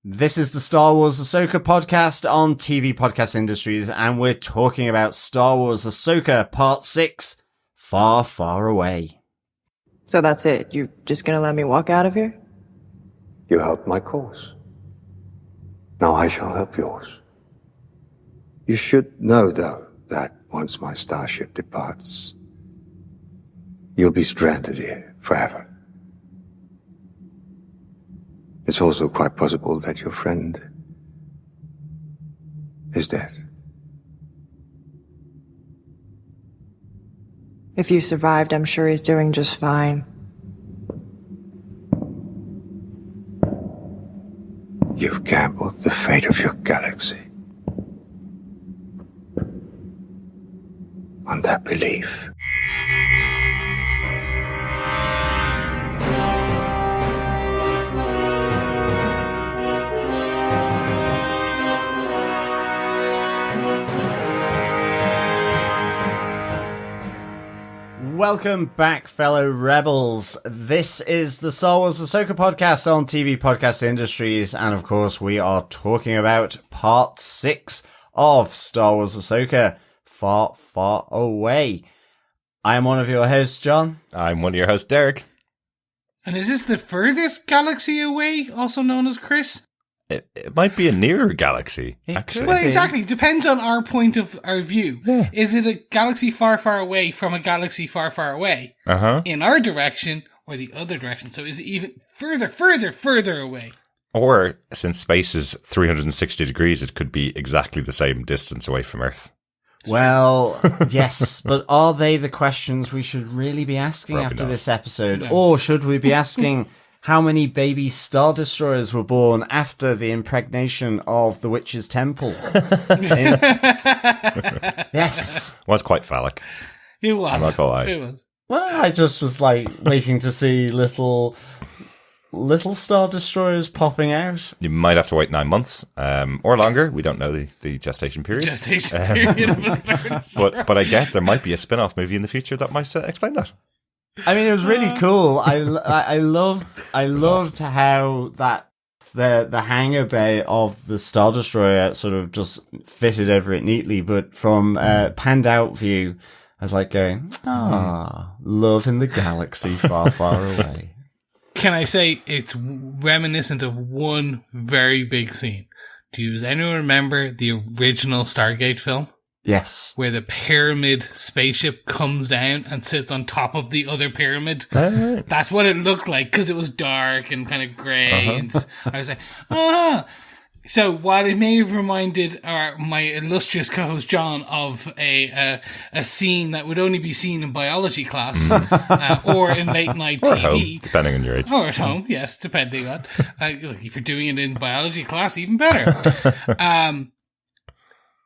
This is the Star Wars Ahsoka podcast on TV Podcast Industries, and we're talking about Star Wars Ahsoka Part 6, Far, Far Away. So that's it? You're just gonna let me walk out of here? You helped my cause. Now I shall help yours. You should know, though, that once my starship departs, you'll be stranded here forever. It's also quite possible that your friend is dead. If you survived, I'm sure he's doing just fine. You've gambled the fate of your galaxy on that belief. Welcome back, fellow rebels. This is the Star Wars Ahsoka podcast on TV Podcast Industries, and of course we are talking about Part 6 of Star Wars Ahsoka, Far, Far Away. I am one of your hosts, John. I'm one of your hosts, Derek. And is this the furthest galaxy away, also known as Chris? It might be a nearer galaxy, actually. Well, exactly. Depends on our point of our view. Yeah. Is it a galaxy far, far away from a galaxy far, far away in our direction or the other direction? So is it even further away? Or, since space is 360 degrees, it could be exactly the same distance away from Earth. Well, yes, but are they the questions we should really be asking Probably after not. this episode? No. Or should we be asking how many baby Star Destroyers were born after the impregnation of the Witch's Temple? Yes. Was quite phallic. It was. I'm not gonna lie. It was. Well, I just was like waiting to see little Star Destroyers popping out. You might have to wait 9 months, or longer. We don't know the gestation period. Gestation period of a Star Destroyer. But I guess there might be a spin-off movie in the future that might explain that. I mean, it was really cool. I loved how that the hangar bay of the Star Destroyer sort of just fitted over it neatly, but from a panned out view, I was like going, love in the galaxy far, far away. Can I say it's reminiscent of one very big scene? Does anyone remember the original Stargate film? Yes. Where the pyramid spaceship comes down and sits on top of the other pyramid. Right. That's what it looked like, because it was dark and kind of grey. And I was like, So while it may have reminded my illustrious co-host John of a scene that would only be seen in biology class or in late night Or TV. at home, depending on your age. Or at home, yes, depending on. If you're doing it in biology class, even better.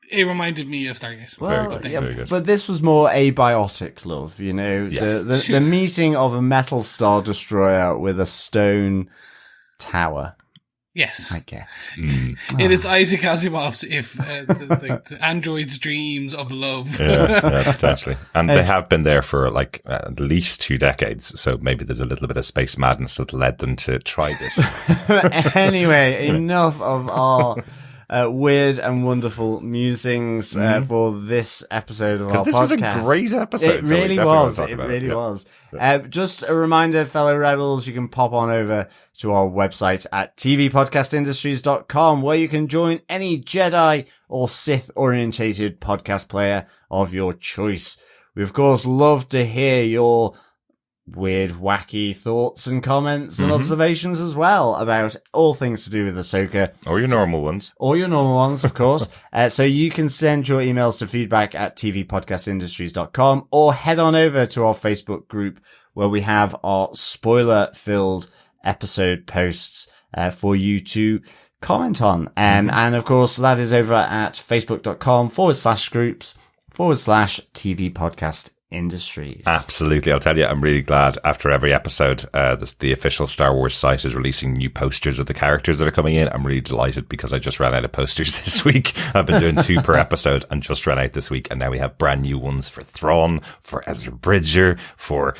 It reminded me of Stargate. Well, Very good, yeah, very good. but this was more abiotic love, you know, Yes. the meeting of a metal Star Destroyer with a stone tower, Yes. I guess. It is Isaac Asimov's if the android's dreams of love. Yeah, potentially. And they have been there for like at least 2 decades, so maybe there's a little bit of space madness that led them to try this. Anyway, enough of our weird and wonderful musings for this episode of our podcast. Because this was a great episode. It so we really definitely want was. to talk It about really Yeah. was. Just a reminder, fellow rebels, you can pop on over to our website at tvpodcastindustries.com, where you can join any Jedi or Sith orientated podcast player of your choice. We of course love to hear your weird, wacky thoughts and comments and observations as well about all things to do with Ahsoka. Or your normal ones. Or your normal ones, of course. So you can send your emails to feedback at tvpodcastindustries.com or head on over to our Facebook group where we have our spoiler-filled episode posts for you to comment on. And of course, that is over at facebook.com/groups/TV Podcast Industries. Absolutely. I'll tell you, I'm really glad after every episode, the official Star Wars site is releasing new posters of the characters that are coming in. I'm really delighted because I just ran out of posters this week. I've been doing 2 per episode and just ran out this week. And now we have brand new ones for Thrawn, for Ezra Bridger, for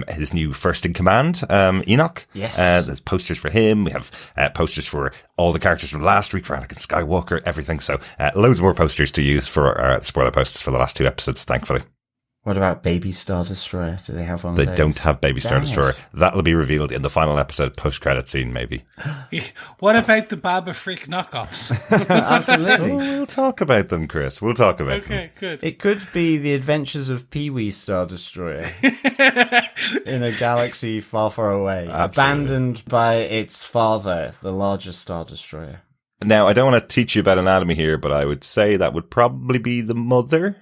his new first in command, Enoch. Yes. There's posters for him. We have posters for all the characters from last week, for Anakin Skywalker, everything. So loads more posters to use for spoiler posts for the last 2 episodes, thankfully. What about Baby Star Destroyer? Do they have one? They of those? don't have Baby Star Dang Destroyer. it. That'll be revealed in the final episode post-credit scene, maybe. What about the Baba Freak knockoffs? Absolutely. Oh, we'll talk about them, Chris. We'll talk about them. Okay, good. It could be the adventures of Pee-wee Star Destroyer in a galaxy far, far away, abandoned by its father, the largest Star Destroyer. Now, I don't want to teach you about anatomy here, but I would say that would probably be the mother.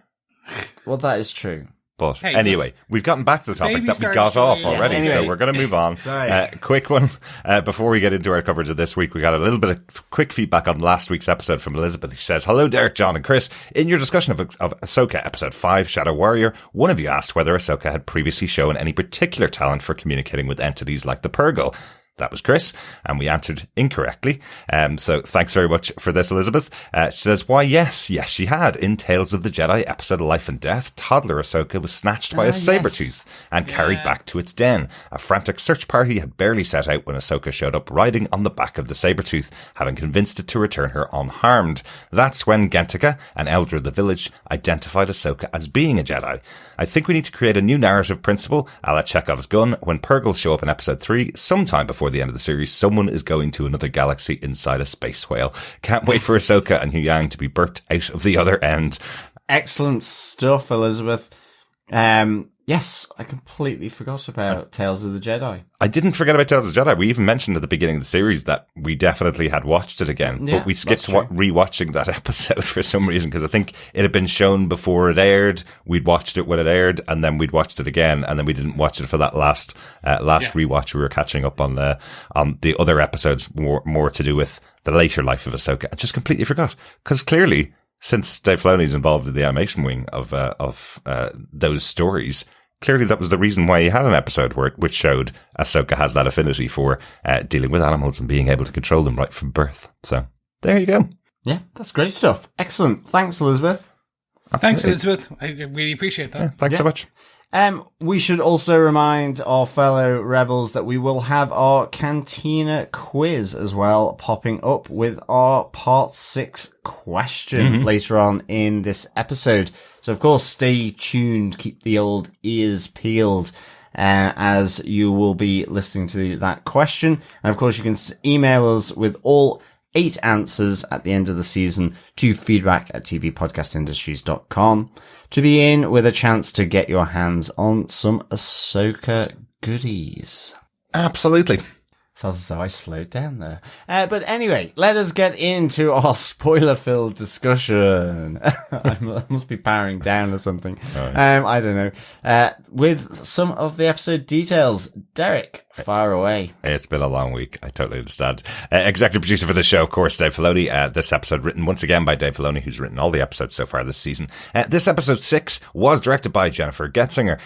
Well, that is true. But Hey, anyway, we've gotten back to the topic Baby that we Star got Destroyer, off yes. already, Anyway. so we're going to move on. Sorry. Quick one. Before we get into our coverage of this week, we got a little bit of quick feedback on last week's episode from Elizabeth, who says, "Hello, Derek, John, and Chris. In your discussion of Ahsoka, episode 5, Shadow Warrior, one of you asked whether Ahsoka had previously shown any particular talent for communicating with entities like the Purgill. That was Chris, and we answered incorrectly. So thanks very much for this, Elizabeth. She says, why, yes, she had. In Tales of the Jedi, episode Life and Death, toddler Ahsoka was snatched by a saber-tooth and carried back to its den. A frantic search party had barely set out when Ahsoka showed up riding on the back of the saber-tooth, having convinced it to return her unharmed. That's when Gentica, an elder of the village, identified Ahsoka as being a Jedi. I think we need to create a new narrative principle, a la Chekhov's gun. When Purgill show up in episode 3, sometime before the end of the series, someone is going to another galaxy inside a space whale. Can't wait for Ahsoka and Huyang to be birthed out of the other end." Excellent stuff, Elizabeth. Yes, I completely forgot about Tales of the Jedi. I didn't forget about Tales of the Jedi. We even mentioned at the beginning of the series that we definitely had watched it again, Yeah, but we skipped that's true. rewatching that episode for some reason, because I think it had been shown before it aired. We'd watched it when it aired, and then we'd watched it again, and then we didn't watch it for that last rewatch. We were catching up on the other episodes, more to do with the later life of Ahsoka. I just completely forgot, because clearly, since Dave Filoni's involved in the animation wing of those stories, clearly that was the reason why he had an episode which showed Ahsoka has that affinity for dealing with animals and being able to control them right from birth. So there you go. Yeah, that's great stuff. Excellent. Thanks, Elizabeth. Thanks, Elizabeth. I really appreciate that. Yeah, thanks so much. We should also remind our fellow rebels that we will have our Cantina quiz as well, popping up with our part 6 question later on in this episode. So of course, stay tuned, keep the old ears peeled, as you will be listening to that question. And of course, you can email us with all 8 answers at the end of the season to feedback@tvpodcastindustries.com to be in with a chance to get your hands on some Ahsoka goodies. Absolutely. Felt as though I slowed down there. But anyway, let us get into our spoiler-filled discussion. I must be powering down or something. I don't know. With some of the episode details. Derek, fire away. It's been a long week. I totally understand. Executive producer for the show, of course, Dave Filoni. This episode written once again by Dave Filoni, who's written all the episodes so far this season. This episode 6 was directed by Jennifer Getzinger.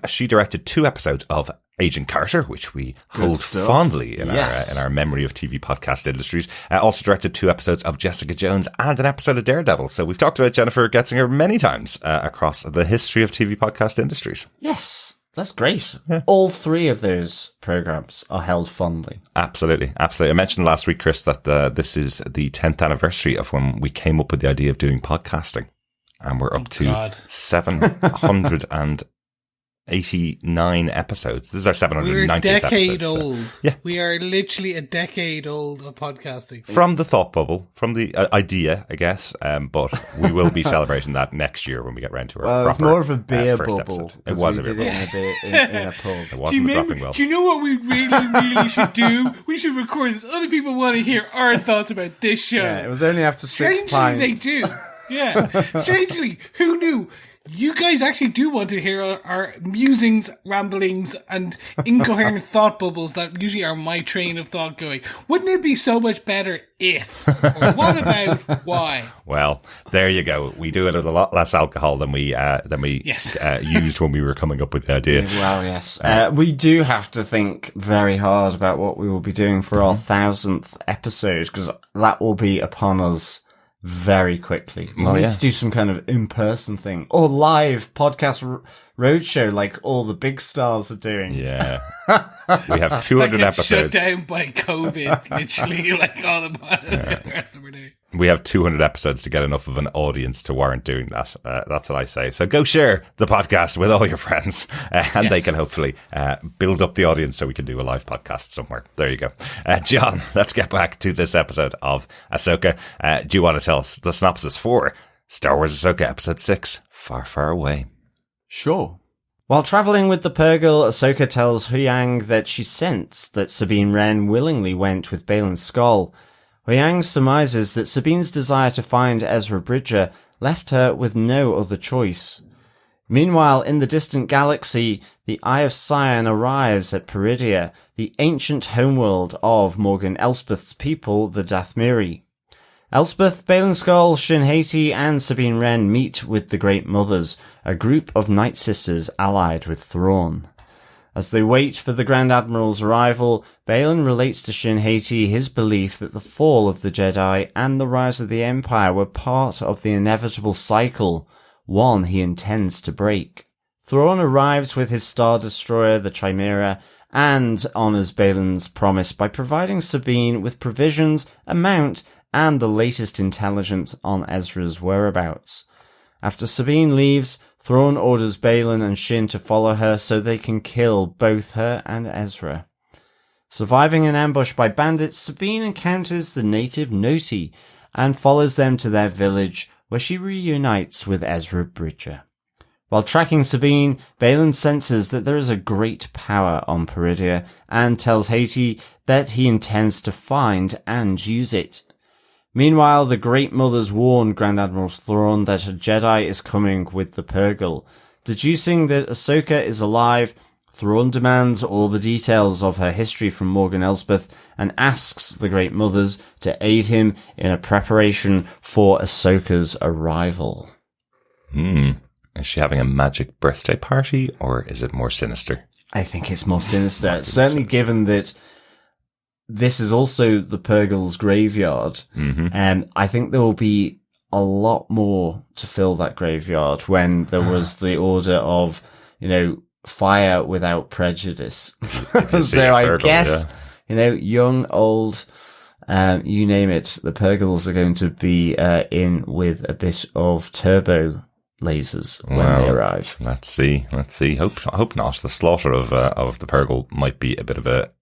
She directed 2 episodes of Agent Carter, which we hold stuff. fondly in Yes. our memory of TV podcast industries. Also directed 2 episodes of Jessica Jones and an episode of Daredevil. So we've talked about Jennifer Getzinger many times across the history of TV podcast industries. Yes, that's great. Yeah. All 3 of those programs are held fondly. Absolutely. Absolutely. I mentioned last week, Chris, that this is the 10th anniversary of when we came up with the idea of doing podcasting. And we're up to 789 episodes. This is our 790th We're a decade episode, old. Yeah. We are literally a decade old of podcasting. From the thought bubble, from the idea, I guess. But we will be celebrating that next year when we get round to our Well, proper it's more of a beer first bubble. episode. It was a we beer did bubble. it in a pub. It wasn't dropping well. Do you know what we really should do? We should record this. Other people want to hear our thoughts about this show. Yeah, it was only after 6 Strangely, pints. they do. Yeah. Strangely, who knew? you guys actually do want to hear our musings, ramblings, and incoherent thought bubbles that usually are my train of thought going, wouldn't it be so much better if? Or what about why? Well, there you go. We do it with a lot less alcohol than we used when we were coming up with the idea. Well, yes. We do have to think very hard about what we will be doing for our 1000th episode, because that will be upon us very quickly. We need to do some kind of in-person thing or live podcast roadshow like all the big stars are doing. Yeah. We have 200 episodes. Shut down by COVID, literally, like all the rest of our day. We have 200 episodes to get enough of an audience to warrant doing that. That's what I say. So go share the podcast with all your friends, and they can hopefully build up the audience so we can do a live podcast somewhere. There you go. John, let's get back to this episode of Ahsoka. Do you want to tell us the synopsis for Star Wars Ahsoka Episode 6, Far, Far Away? Sure. While travelling with the Purgill, Ahsoka tells Huyang that she sensed that Sabine Wren willingly went with Baylon Skoll. Huyang surmises that Sabine's desire to find Ezra Bridger left her with no other choice. Meanwhile, in the distant galaxy, the Eye of Sion arrives at Peridea, the ancient homeworld of Morgan Elsbeth's people, the Dathomiri. Elsbeth, Baylon Skoll, Shin Hati, and Sabine Wren meet with the Great Mothers, a group of Nightsisters allied with Thrawn. As they wait for the Grand Admiral's arrival, Baylon relates to Shin Hati his belief that the fall of the Jedi and the rise of the Empire were part of the inevitable cycle, one he intends to break. Thrawn arrives with his Star Destroyer, the Chimera, and honours Baylon's promise by providing Sabine with provisions, a mount, and the latest intelligence on Ezra's whereabouts. After Sabine leaves, Thrawn orders Baylon and Shin to follow her so they can kill both her and Ezra. Surviving an ambush by bandits, Sabine encounters the native Noti and follows them to their village, where she reunites with Ezra Bridger. While tracking Sabine, Baylon senses that there is a great power on Peridea and tells Hati that he intends to find and use it. Meanwhile, the Great Mothers warn Grand Admiral Thrawn that a Jedi is coming with the Purgill. Deducing that Ahsoka is alive, Thrawn demands all the details of her history from Morgan Elsbeth and asks the Great Mothers to aid him in a preparation for Ahsoka's arrival. Is she having a magic birthday party, or is it more sinister? I think it's more sinister. Certainly given that this is also the Purgill's graveyard. And I think there will be a lot more to fill that graveyard when there was the order of, fire without prejudice. So I guess, young, old, you name it, the Purgills are going to be in with a bit of turbo lasers when they arrive. Let's see. Hope not. The slaughter of the Purgill might be a bit of a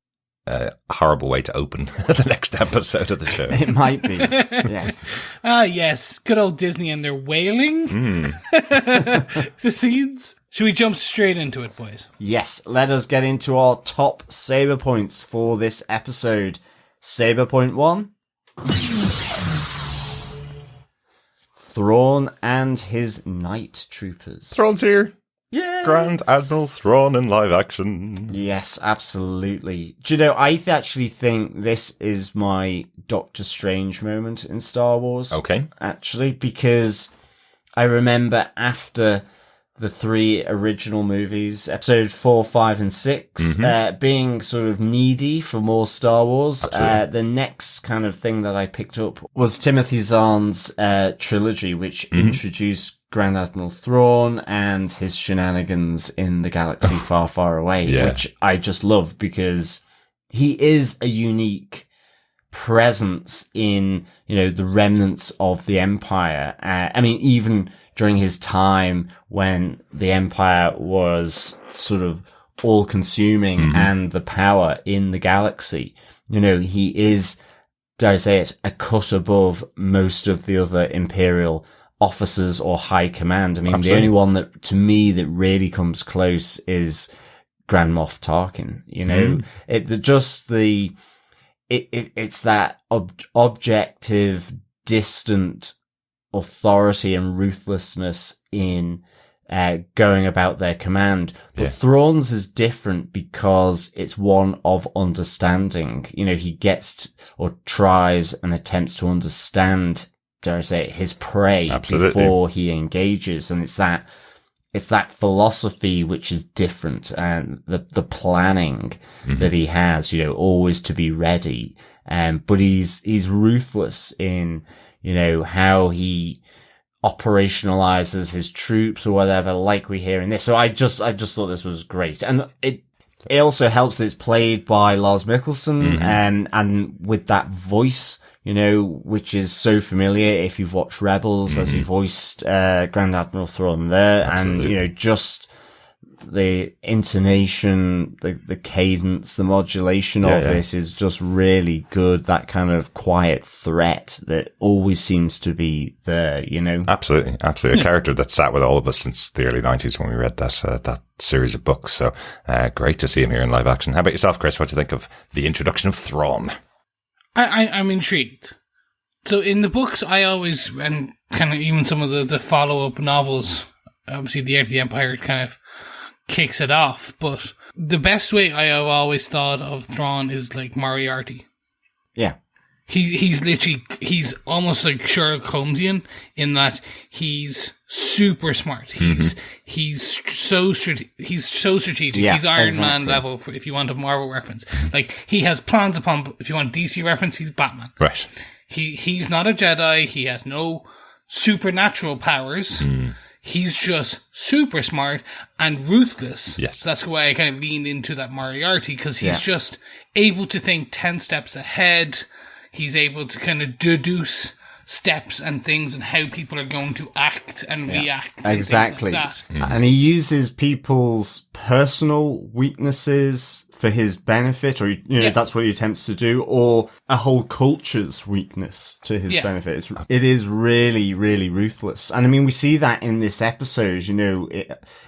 horrible way to open the next episode of the show. It might be, yes. Yes. Good old Disney and their wailing. The scenes. Should we jump straight into it, boys? Yes, let us get into our top saber points for this episode. Saber point 1. Thrawn and his night troopers. Thrawn's here. Yeah. Grand Admiral Thrawn in live action. Yes, absolutely. Do you know, I actually think this is my Doctor Strange moment in Star Wars. Okay. Actually, because I remember after the 3 original movies, episode 4, 5, and 6, being sort of needy for more Star Wars. The next kind of thing that I picked up was Timothy Zahn's trilogy, which introduced Grand Admiral Thrawn and his shenanigans in the galaxy far, far away, which I just love because he is a unique presence in, the remnants of the Empire. Even during his time when the Empire was sort of all-consuming and the power in the galaxy, he is, dare I say it, a cut above most of the other Imperial officers or high command. Absolutely. The only one that, to me, that really comes close is Grand Moff Tarkin. It's that objective, distant authority and ruthlessness in going about their command. But Thrawn's is different because it's one of understanding. You know, he gets or tries and attempts to understand, dare I say, his prey before he engages. And it's that philosophy which is different, and the planning that he has, you know, always to be ready. But he's ruthless in, you know, how he operationalizes his troops or whatever, like we hear in this. So I just thought this was great. And it also helps that it's played by Lars Mikkelsen, and with that voice, you know, which is so familiar if you've watched Rebels, as he voiced Grand Admiral Thrawn there. Absolutely. And, you know, just the intonation, the cadence, the modulation of it is just really good. That kind of quiet threat that always seems to be there, you know? Absolutely. A character that sat with all of us since the early 90s when we read that series of books. So, great to see him here in live action. How about yourself, Chris? What do you think of the introduction of Thrawn? I'm intrigued. So in the books, I always, and kind of even some of the follow-up novels, obviously the Heir to the Empire kind of kicks it off, but the best way I have always thought of Thrawn is like Moriarty. Yeah. He's almost like Sherlock Holmesian in that he's super smart. He's so strategic. Yeah, he's Iron exactly. Man level if you want a Marvel reference. Like he has plans upon, if you want DC reference, he's Batman. Right. He's not a Jedi. He has no supernatural powers. He's just super smart and ruthless. Yes. So that's why I kind of leaned into that Moriarty, because he's just able to think 10 steps ahead. He's able to kind of deduce steps and things and how people are going to act and react. And exactly. things like that. And he uses people's personal weaknesses for his benefit, or, you know, that's what he attempts to do, or a whole culture's weakness to his benefit. It is really, really ruthless. And I mean, we see that in this episode, you know,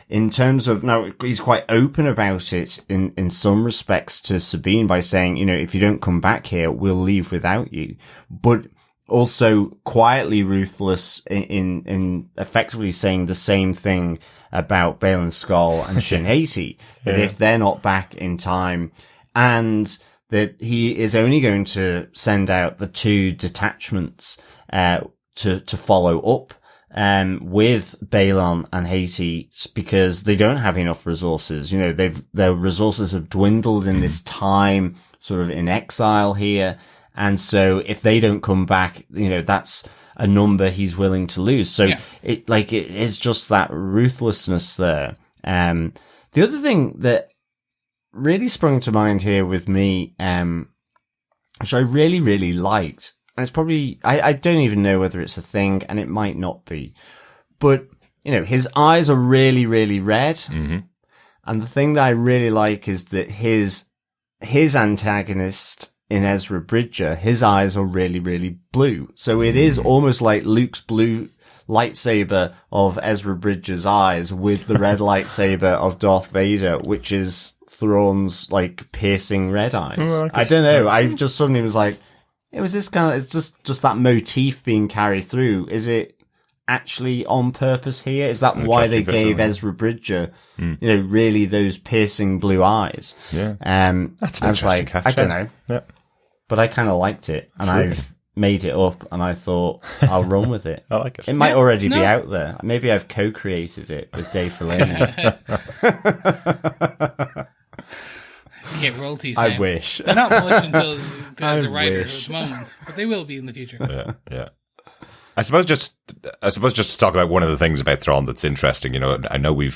in terms of, now he's quite open about it in some respects to Sabine by saying, you know, if you don't come back here, we'll leave without you. But also quietly ruthless in effectively saying the same thing about Baylon Skoll and Shin Hati, that if they're not back in time, and that he is only going to send out the 2 detachments to follow up with Baylon and Hati, because they don't have enough resources. You know, their resources have dwindled in this time, sort of in exile here. And so if they don't come back, you know, that's a number he's willing to lose. So it is just that ruthlessness there. The other thing that really sprung to mind here with me, which I really, really liked, and it's probably, I don't even know whether it's a thing, and it might not be, but, you know, his eyes are really, really red. And the thing that I really like is that his antagonist in Ezra Bridger, his eyes are really, really blue. So it is almost like Luke's blue lightsaber of Ezra Bridger's eyes with the red lightsaber of Darth Vader, which is Thrawn's like piercing red eyes. I don't know. I just suddenly was like, it was this kind of, it's just that motif being carried through. Is it actually on purpose here? Is that why they gave Ezra Bridger, you know, really those piercing blue eyes? Yeah. That's an interesting catch. I don't know. Yeah. But I kind of liked it, and I've made it up, and I thought I'll run with it. I like it. It might already be out there. Maybe I've co-created it with Dave Filoni. You get royalties. I now. wish. They're not much until there's a writer wish. at the moment, but they will be in the future. Yeah. I suppose just to talk about one of the things about Thrawn that's interesting. You know, I know we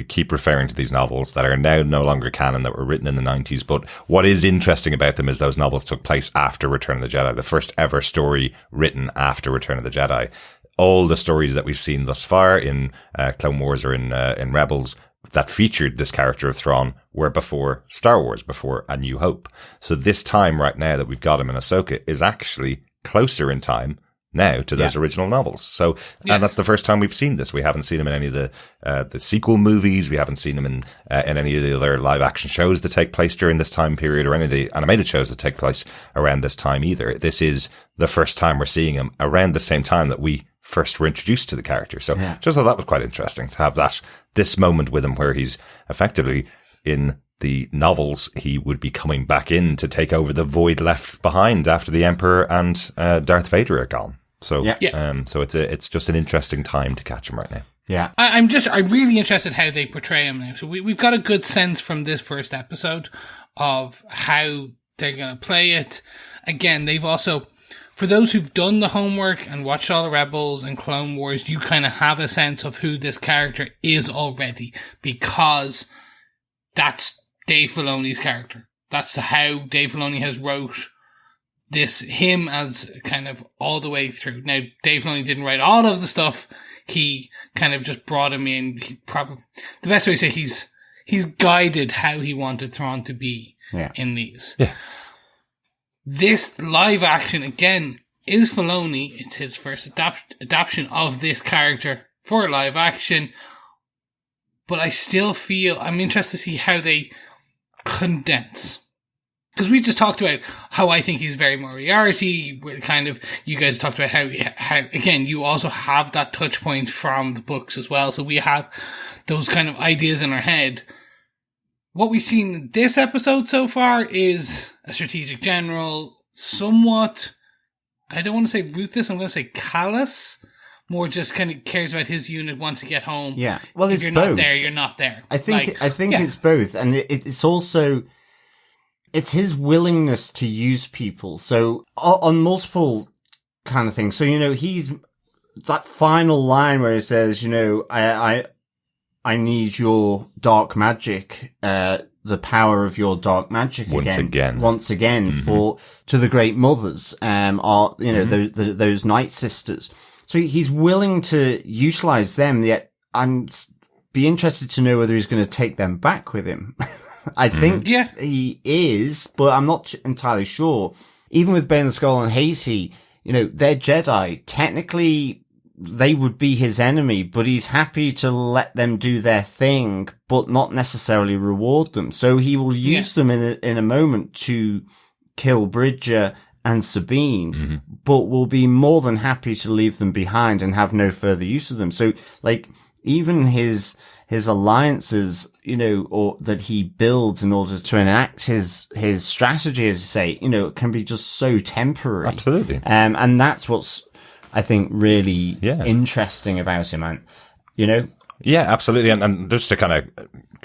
keep referring to these novels that are now no longer canon, that were written in the 90s, but what is interesting about them is those novels took place after Return of the Jedi, the first ever story written after Return of the Jedi. All the stories that we've seen thus far in Clone Wars or in Rebels that featured this character of Thrawn were before Star Wars, before A New Hope. So this time right now that we've got him in Ahsoka is actually closer in time now to those original novels. So, and that's the first time we've seen this. We haven't seen him in any of the sequel movies. We haven't seen him in any of the other live action shows that take place during this time period, or any of the animated shows that take place around this time either. This is the first time we're seeing him around the same time that we first were introduced to the character. So just thought that was quite interesting to have this moment with him where he's effectively in the novels, he would be coming back in to take over the void left behind after the Emperor and Darth Vader are gone. So, so it's just an interesting time to catch him right now. Yeah. I'm really interested how they portray him now. So we've got a good sense from this first episode of how they're going to play it. Again, they've also, for those who've done the homework and watched all the Rebels and Clone Wars, you kind of have a sense of who this character is already, because that's Dave Filoni's character. That's how Dave Filoni has wrote him as kind of all the way through. Now, Dave Filoni didn't write all of the stuff. He kind of just brought him in. The best way to say he's guided how he wanted Thrawn to be in these. Yeah. This live action, again, is Filoni. It's his first adaptation of this character for live action. But I still feel I'm interested to see how they condense. Because we just talked about how I think he's very Moriarty. Kind of, you guys talked about how again, you also have that touch point from the books as well. So we have those kind of ideas in our head. What we've seen in this episode so far is a strategic general, somewhat, I don't want to say ruthless, I'm going to say callous. More just kind of cares about his unit, wants to get home. Yeah. Well, if you're both. not there, you're not there. I think it's both. And it's also, it's his willingness to use people. So on multiple kind of things. So, he's that final line where he says, I need your dark magic, the power of your dark magic once again to the Great Mothers, those Nightsisters. So he's willing to utilize them, yet I'm be interested to know whether he's going to take them back with him. I think he is, but I'm not entirely sure. Even with Baylon Skoll and Hati, they're Jedi. Technically, they would be his enemy, but he's happy to let them do their thing, but not necessarily reward them. So he will use them in a moment to kill Bridger and Sabine, but will be more than happy to leave them behind and have no further use of them. So, even his alliances, or that he builds in order to enact his strategy, as you say, can be just so temporary. Absolutely. And that's what's, I think, really interesting about him, Yeah, absolutely. And just to kind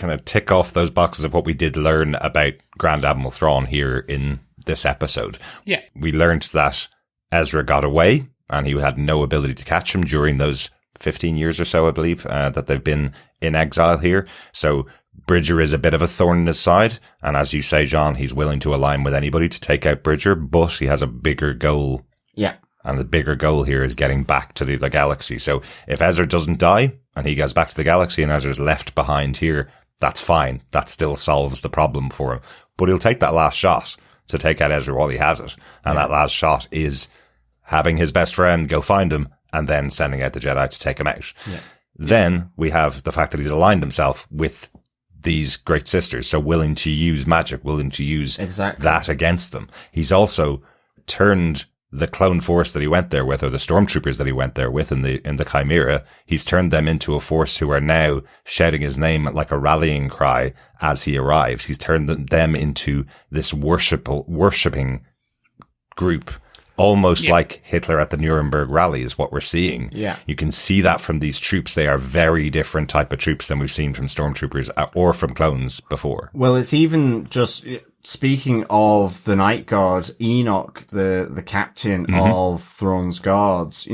of tick off those boxes of what we did learn about Grand Admiral Thrawn here in this episode. Yeah. We learned that Ezra got away and he had no ability to catch him during those 15 years or so, I believe, that they've been in exile here. So Bridger is a bit of a thorn in his side. And as you say, John, he's willing to align with anybody to take out Bridger, but he has a bigger goal. Yeah. And the bigger goal here is getting back to the galaxy. So if Ezra doesn't die and he goes back to the galaxy and Ezra's left behind here, that's fine. That still solves the problem for him. But he'll take that last shot to take out Ezra while he has it. And that last shot is having his best friend go find him and then sending out the Jedi to take him out. Yeah. Then we have the fact that he's aligned himself with these great sisters. So willing to use magic, willing to use that against them. He's also turned the clone force that he went there with, or the stormtroopers that he went there with in the Chimera, he's turned them into a force who are now shouting his name like a rallying cry as he arrives. He's turned them into this worshipping group, almost like Hitler at the Nuremberg rally is what we're seeing. Yeah. You can see that from these troops. They are very different type of troops than we've seen from stormtroopers or from clones before. Well, it's even just... Speaking of the Night Guard, Enoch, the captain of Thrawn's guards,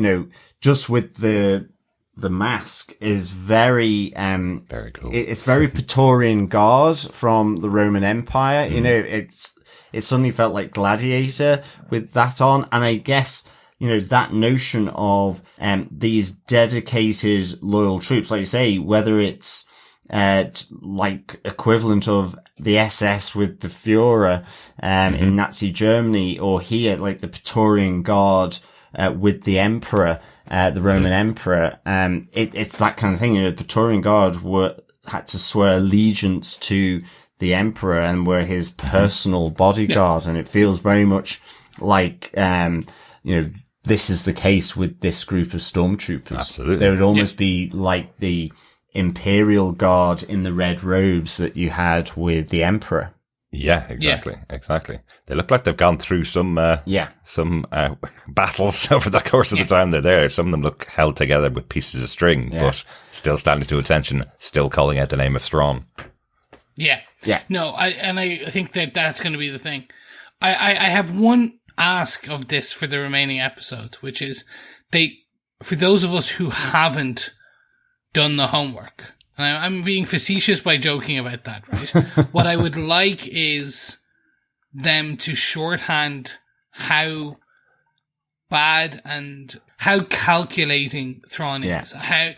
just with the mask is very cool. It's very Praetorian Guard from the Roman Empire. It suddenly felt like Gladiator with that on. And I guess, that notion of, these dedicated loyal troops, like you say, whether it's, equivalent of the SS with the Führer, in Nazi Germany, or here, like the Praetorian Guard, with the Emperor, the Roman Emperor. It's that kind of thing. The Praetorian Guard had to swear allegiance to the Emperor and were his personal bodyguard. And it feels very much like, this is the case with this group of stormtroopers. Absolutely. They would almost be like the Imperial Guard in the red robes that you had with the Emperor. Yeah, exactly. They look like they've gone through some battles over the course of the time they're there. Some of them look held together with pieces of string, but still standing to attention, still calling out the name of Thrawn. Yeah. Yeah. No, I think that's going to be the thing. I have one ask of this for the remaining episodes, which is for those of us who haven't done the homework, and I'm being facetious by joking about that, right? What I would like is them to shorthand how bad and how calculating Thrawn is. How,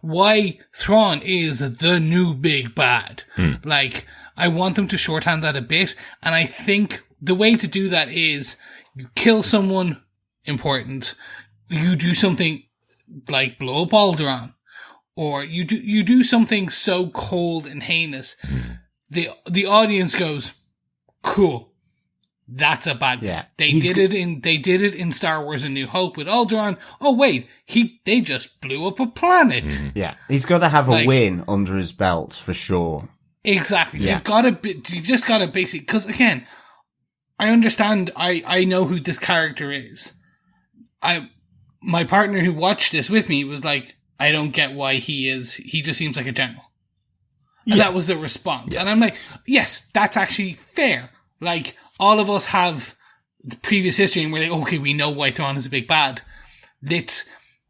why Thrawn is the new big bad. Like, I want them to shorthand that a bit, and I think the way to do that is you kill someone important, you do something like blow up Alderaan, or you do something so cold and heinous, the audience goes, cool, that's a bad guy. They did it in Star Wars: A New Hope with Alderaan. Oh wait, they just blew up a planet. Yeah, he's got to have a win under his belt for sure. Exactly. Yeah. You've just got to basically, because again, I understand. I know who this character is. My partner who watched this with me was like, I don't get why he just seems like a general. And that was the response. Yeah. And I'm like, yes, that's actually fair. Like, all of us have the previous history and we're like, okay, we know why Thrawn is a big bad. Let's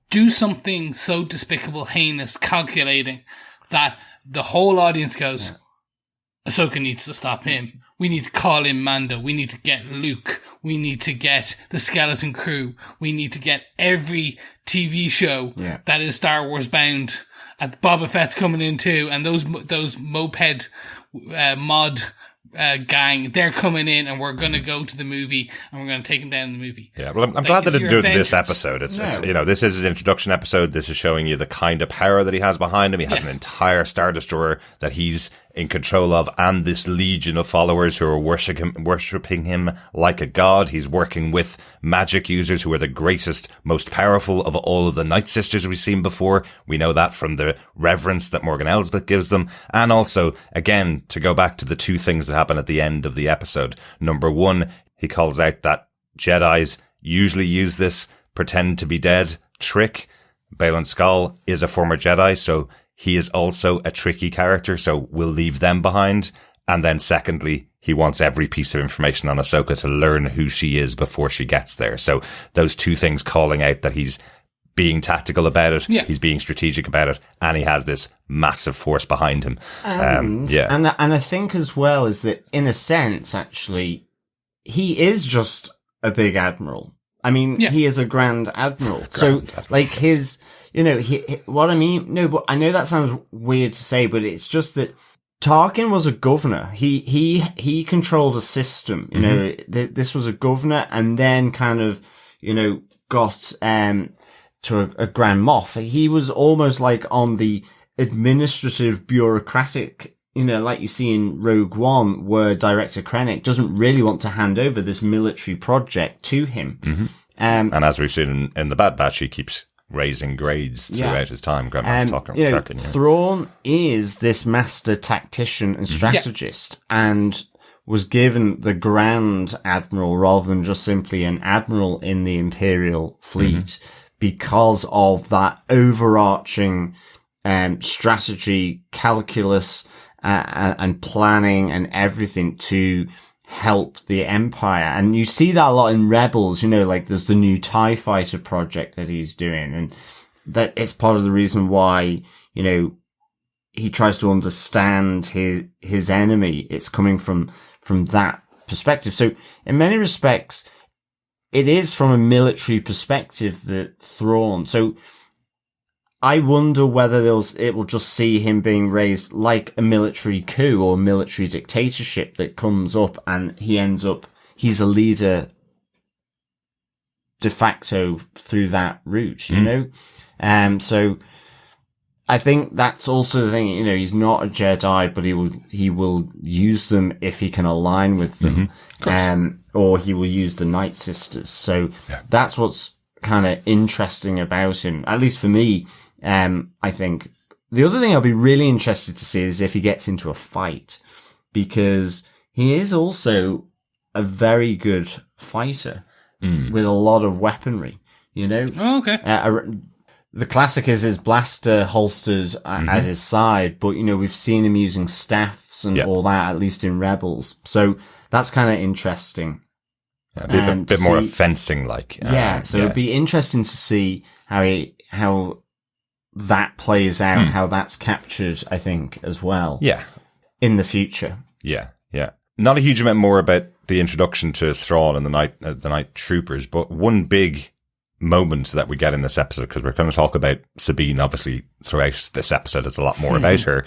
do something so despicable, heinous, calculating that the whole audience goes, Ahsoka needs to stop him. We need to call in Mando. We need to get Luke. We need to get the Skeleton Crew. We need to get every TV show that is Star Wars bound. And Boba Fett's coming in too. And those moped mod gang, they're coming in, and we're going to go to the movie and we're going to take him down in the movie. Yeah, well, I'm glad that it did this episode. It's this is his introduction episode. This is showing you the kind of power that he has behind him. He has an entire Star Destroyer that he's in control of, and this legion of followers who are worshipping him like a god. He's working with magic users who are the greatest, most powerful of all of the Nightsisters we've seen before. We know that from the reverence that Morgan Elsbeth gives them. And also, again, to go back to the two things that happen at the end of the episode. Number one, he calls out that Jedis usually use this pretend to be dead trick. Baylon Skoll is a former Jedi, so he is also a tricky character, so we'll leave them behind. And then secondly, he wants every piece of information on Ahsoka to learn who she is before she gets there. So those two things calling out that he's being tactical about it, he's being strategic about it, and he has this massive force behind him. And I think as well is that, in a sense, actually, he is just a big admiral. I mean, he is a Grand Admiral. Like his... what I mean, but I know that sounds weird to say, but it's just that Tarkin was a governor. He controlled a system, you know, this was a governor, and then kind of, got, to a Grand Moff. He was almost like on the administrative bureaucratic, like you see in Rogue One, where Director Krennic doesn't really want to hand over this military project to him. And as we've seen in the Bad Batch, he keeps raising grades throughout his time. Tarkin, Thrawn is this master tactician and strategist, and was given the Grand Admiral rather than just simply an admiral in the Imperial fleet because of that overarching strategy, calculus, and planning and everything to help the Empire. And you see that a lot in Rebels, like there's the new TIE fighter project that he's doing, and that it's part of the reason why, he tries to understand his enemy. It's coming from that perspective. So in many respects, it is from a military perspective that Thrawn. So I wonder whether it will just see him being raised like a military coup or military dictatorship that comes up, and he's a leader de facto through that route, So I think that's also the thing, he's not a Jedi, but he will use them if he can align with them. Or he will use the Nightsisters. So that's what's kind of interesting about him, at least for me. I think the other thing I'll be really interested to see is if he gets into a fight, because he is also a very good fighter with a lot of weaponry, you know? Oh, okay. The classic is his blaster holstered at his side, but, you know, we've seen him using staffs and all that, at least in Rebels. So that's kind of interesting. A bit more fencing-like. It'd be interesting to see how that plays out, how that's captured, I think, as well. Yeah. In the future. Yeah. Not a huge amount more about the introduction to Thrawn and the Night Troopers, but one big moment that we get in this episode, because we're going to talk about Sabine, obviously, throughout this episode. It's a lot more about her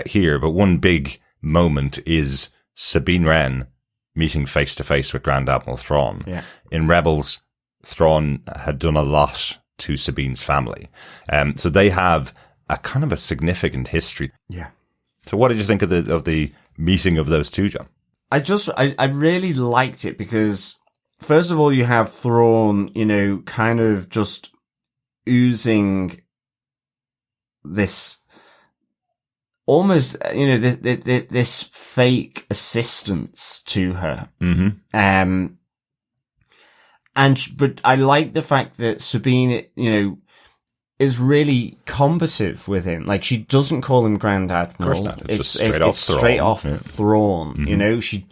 here, but one big moment is Sabine Wren meeting face to face with Grand Admiral Thrawn. Yeah. In Rebels, Thrawn had done a lot to Sabine's family. So they have a kind of a significant history. Yeah. So what did you think of the meeting of those two, John? I really liked it because, first of all, you have Thrawn, you know, kind of just oozing this almost, you know, this fake assistance to her. Mm-hmm. But I like the fact that Sabine, you know, is really combative with him. Like, she doesn't call him Grand Admiral. Of course not. It's straight off Thrawn. Mm-hmm. You know, she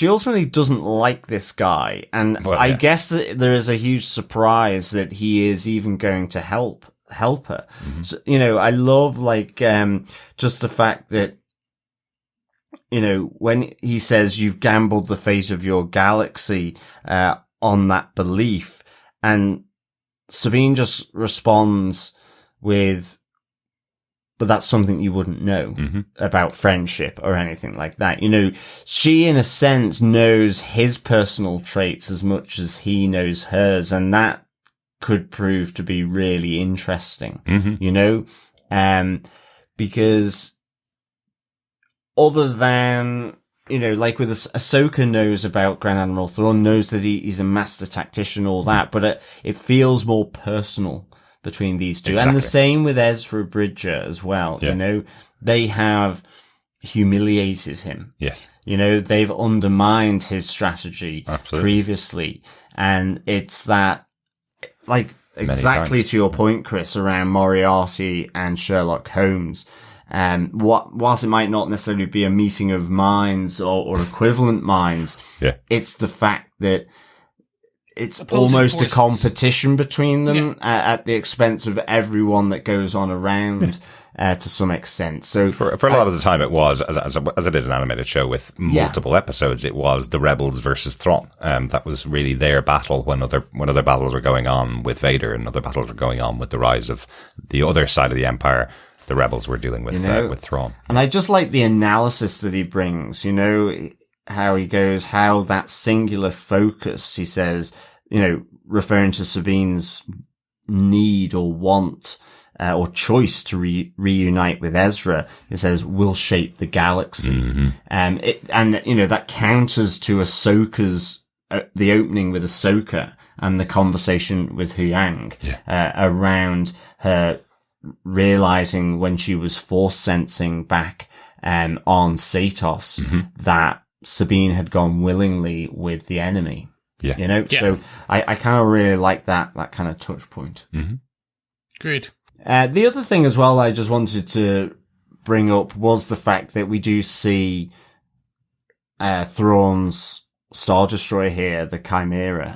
ultimately doesn't like this guy. And I guess that there is a huge surprise that he is even going to help her. Mm-hmm. So, you know, I love, like, just the fact that, you know, when he says you've gambled the fate of your galaxy, on that belief, and Sabine just responds with, but that's something you wouldn't know about friendship or anything like that. You know, she, in a sense, knows his personal traits as much as he knows hers, and that could prove to be really interesting, you know, because other than, you know, like with Ahsoka knows about Grand Admiral Thrawn, knows that he's a master tactician, all that, but it feels more personal between these two. Exactly. And the same with Ezra Bridger as well. You know, they have humiliated him. Yes. You know, they've undermined his strategy previously. And it's that, like, exactly to your point, Chris, around Moriarty and Sherlock Holmes. Whilst it might not necessarily be a meeting of minds or equivalent minds, it's the fact that it's opposing almost forces. A competition between them at the expense of everyone that goes on around to some extent. So for a lot of the time, it was as it is an animated show with multiple episodes. It was the Rebels versus Thrawn. That was really their battle when other battles were going on with Vader and other battles were going on with the rise of the other side of the Empire. The Rebels were dealing with with Thrawn. And I just like the analysis that he brings, you know, how he goes, how that singular focus, he says, you know, referring to Sabine's need or want, or choice to reunite with Ezra, he says, will shape the galaxy. And you know, that counters to Ahsoka's, the opening with Ahsoka and the conversation with Huyang, around her realizing when she was force sensing back on Satos that Sabine had gone willingly with the enemy. You know, so I kind of really like that kind of touch point. Great. The other thing as well I just wanted to bring up was the fact that we do see Thrawn's Star Destroyer here, the Chimera,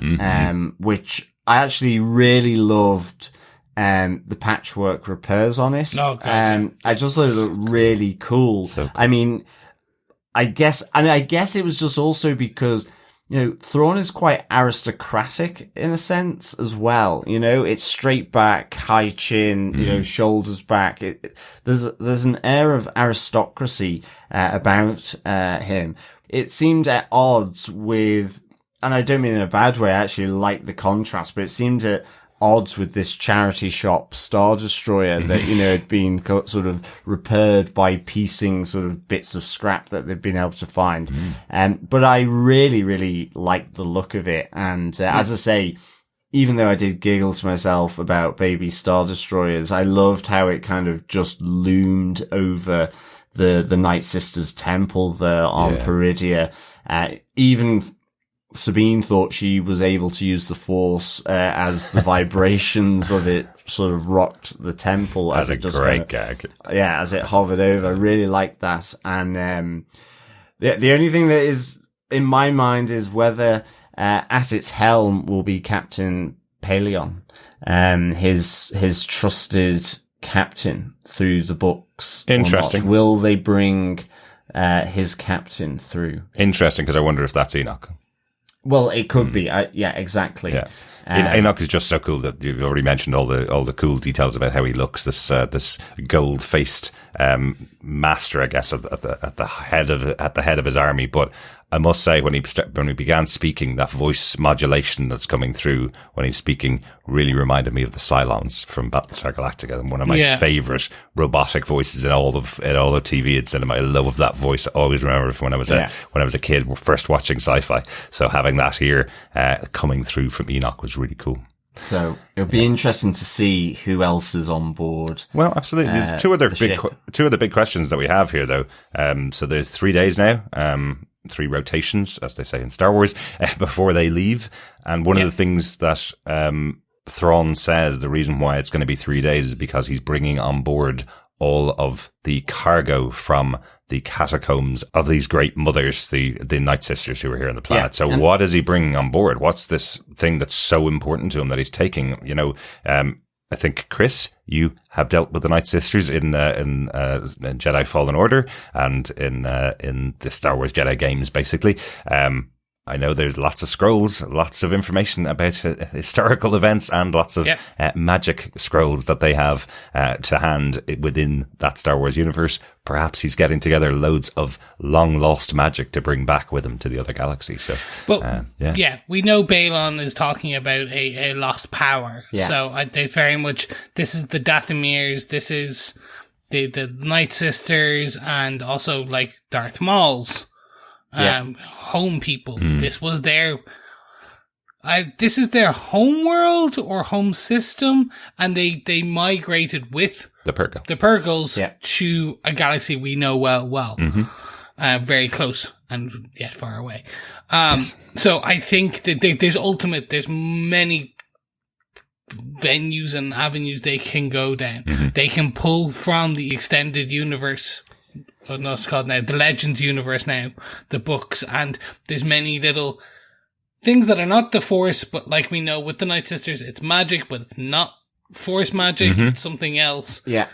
which I actually really loved. The patchwork repairs on it. Oh, gotcha. I just thought it looked really cool. So cool. I mean, I guess it was just also because, you know, Thrawn is quite aristocratic in a sense as well. You know, it's straight back, high chin, you know, shoulders back. There's an air of aristocracy, about, him. It seemed at odds with, and I don't mean in a bad way, I actually like the contrast, but it seemed at odds with this charity shop Star Destroyer that, you know, had been sort of repaired by piecing sort of bits of scrap that they've been able to find. But I really, really liked the look of it. And as I say, even though I did giggle to myself about baby Star Destroyers, I loved how it kind of just loomed over the Nightsisters temple there on Peridea. Even Sabine thought she was able to use the Force as the vibrations of it sort of rocked the temple. That's as a it just great gag. Yeah, as it hovered over. I really liked that. And the only thing that is in my mind is whether at its helm will be Captain Baylon, his trusted captain through the books. Interesting. Will they bring his captain through? Interesting, because I wonder if that's Enoch. Well, it could be. Yeah, exactly. Yeah. Enoch is just so cool that you've already mentioned all the cool details about how he looks. This gold faced master, I guess, at the head of his army. But I must say, when he began speaking, that voice modulation that's coming through when he's speaking really reminded me of the Cylons from Battlestar Galactica, and one of my favorite robotic voices in all of TV and cinema. I love that voice. I always remember it when I was a kid, first watching sci-fi. So having that here coming through from Enoch was really cool. So it'll be interesting to see who else is on board. Well, absolutely. Two other big questions that we have here, though. So there's 3 days now. 3 rotations, as they say in Star Wars, before they leave. And one of the things that Thrawn says, the reason why it's going to be 3 days is because he's bringing on board all of the cargo from the catacombs of these great mothers, the Nightsisters who are here on the planet. So what is he bringing on board? What's this thing that's so important to him that he's taking? You know, I think, Chris, you have dealt with the Nightsisters in Jedi Fallen Order and in the Star Wars Jedi games, basically. I know there's lots of scrolls, lots of information about historical events, and lots of magic scrolls that they have to hand within that Star Wars universe. Perhaps he's getting together loads of long lost magic to bring back with him to the other galaxy. So, but we know Baylon is talking about a lost power. Yeah. So they very much, this is the Dathomiri's, this is the Nightsisters, and also like Darth Maul's home people. This was their this is their homeworld or home system, and they migrated with the Purgills to a galaxy we know well. Very close and yet far away. So I think that there's many venues and avenues they can go down. They can pull from the extended universe. Oh, no, it's called now the Legends universe now, the books, and there's many little things that are not the Force, but like we know with the Nightsisters, it's magic, but it's not Force magic, it's something else. Yeah.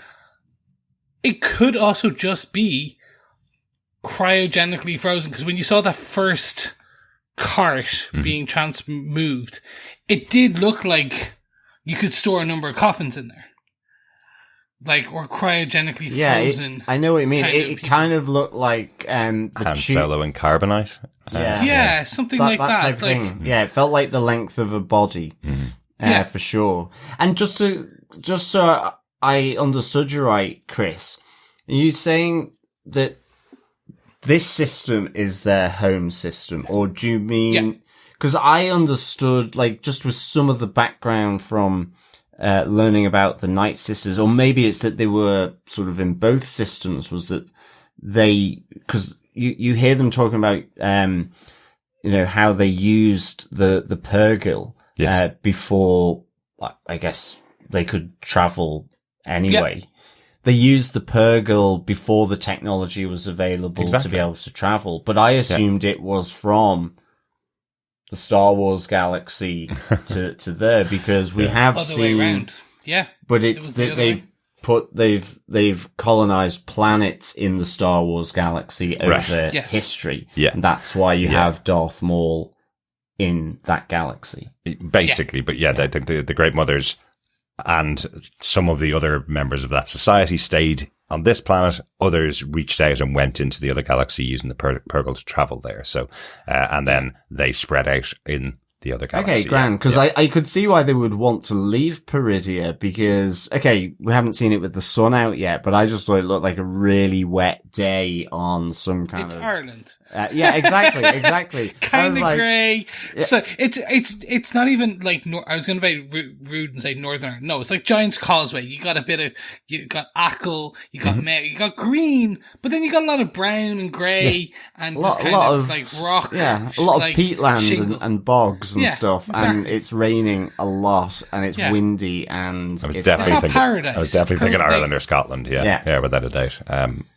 It could also just be cryogenically frozen, because when you saw that first cart being moved, it did look like you could store a number of coffins in there. Like, or cryogenically frozen. I know what you mean. It kind of looked like Han Solo and Carbonite. Something like that. Type of thing. Yeah, it felt like the length of a body, for sure. And just so I understood you right, Chris, are you saying that this system is their home system, or do you mean? Because I understood, like, just with some of the background from learning about the Nightsisters, or maybe it's that they were sort of in both systems, was that because you hear them talking about, how they used the Purgill, before, I guess they could travel anyway. They used the Purgill before the technology was available to be able to travel, but I assumed it was from the Star Wars galaxy to there, because we have seen, way around. But it's that they've colonized planets in the Star Wars galaxy over history. And that's why you have Darth Maul in that galaxy. Basically, but I think the Great Mothers and some of the other members of that society stayed on this planet. Others reached out and went into the other galaxy using the Purgill to travel there. So, and then they spread out in the other galaxy. Okay, grand, because I could see why they would want to leave Peridea because, okay, we haven't seen it with the sun out yet, but I just thought it looked like a really wet day on some kind It's of... Ireland. Yeah, exactly. Kind of like, grey. yeah. So it's not even like, I was going to be rude and say Northern Ireland. No, it's like Giant's Causeway. You got you got Achill, you got you got green, but then you got a lot of brown and grey and a lot of like rock. Yeah, a lot like of peatland and bogs and Yeah, stuff, exactly. and it's raining a lot, and it's windy, and I was it's definitely not thinking paradise. I was definitely thinking Probably. Ireland or Scotland. Yeah, without a doubt.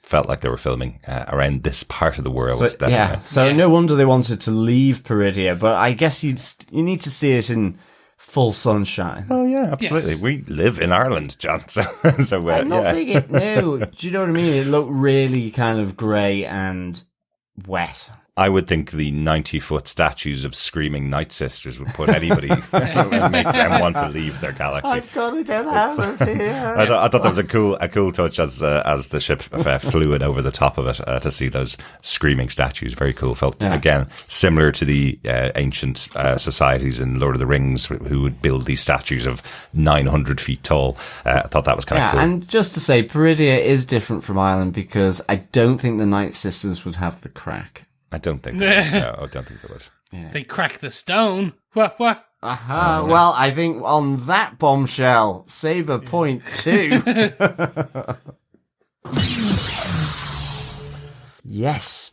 Felt like they were filming around this part of the world. Definitely. So no wonder they wanted to leave Peridea, but I guess you need to see it in full sunshine. Oh yeah, absolutely. Yes. We live in Ireland, John. So I'm not saying it. No, do you know what I mean? It looked really kind of grey and wet. I would think the 90-foot statues of screaming Nightsisters would put anybody, would make them want to leave their galaxy. I've got to get out of here. I thought that was a cool touch as the ship flew in over the top of it to see those screaming statues. Very cool. Felt again similar to the ancient societies in Lord of the Rings who would build these statues of 900 feet tall. I thought that was kind of cool. And just to say, Peridea is different from Ireland because I don't think the Nightsisters would have the crack. I don't think they would. No, I don't think they would. Yeah. They crack the stone. What? Aha. Well, I think on that bombshell, Saber point 2. Yes.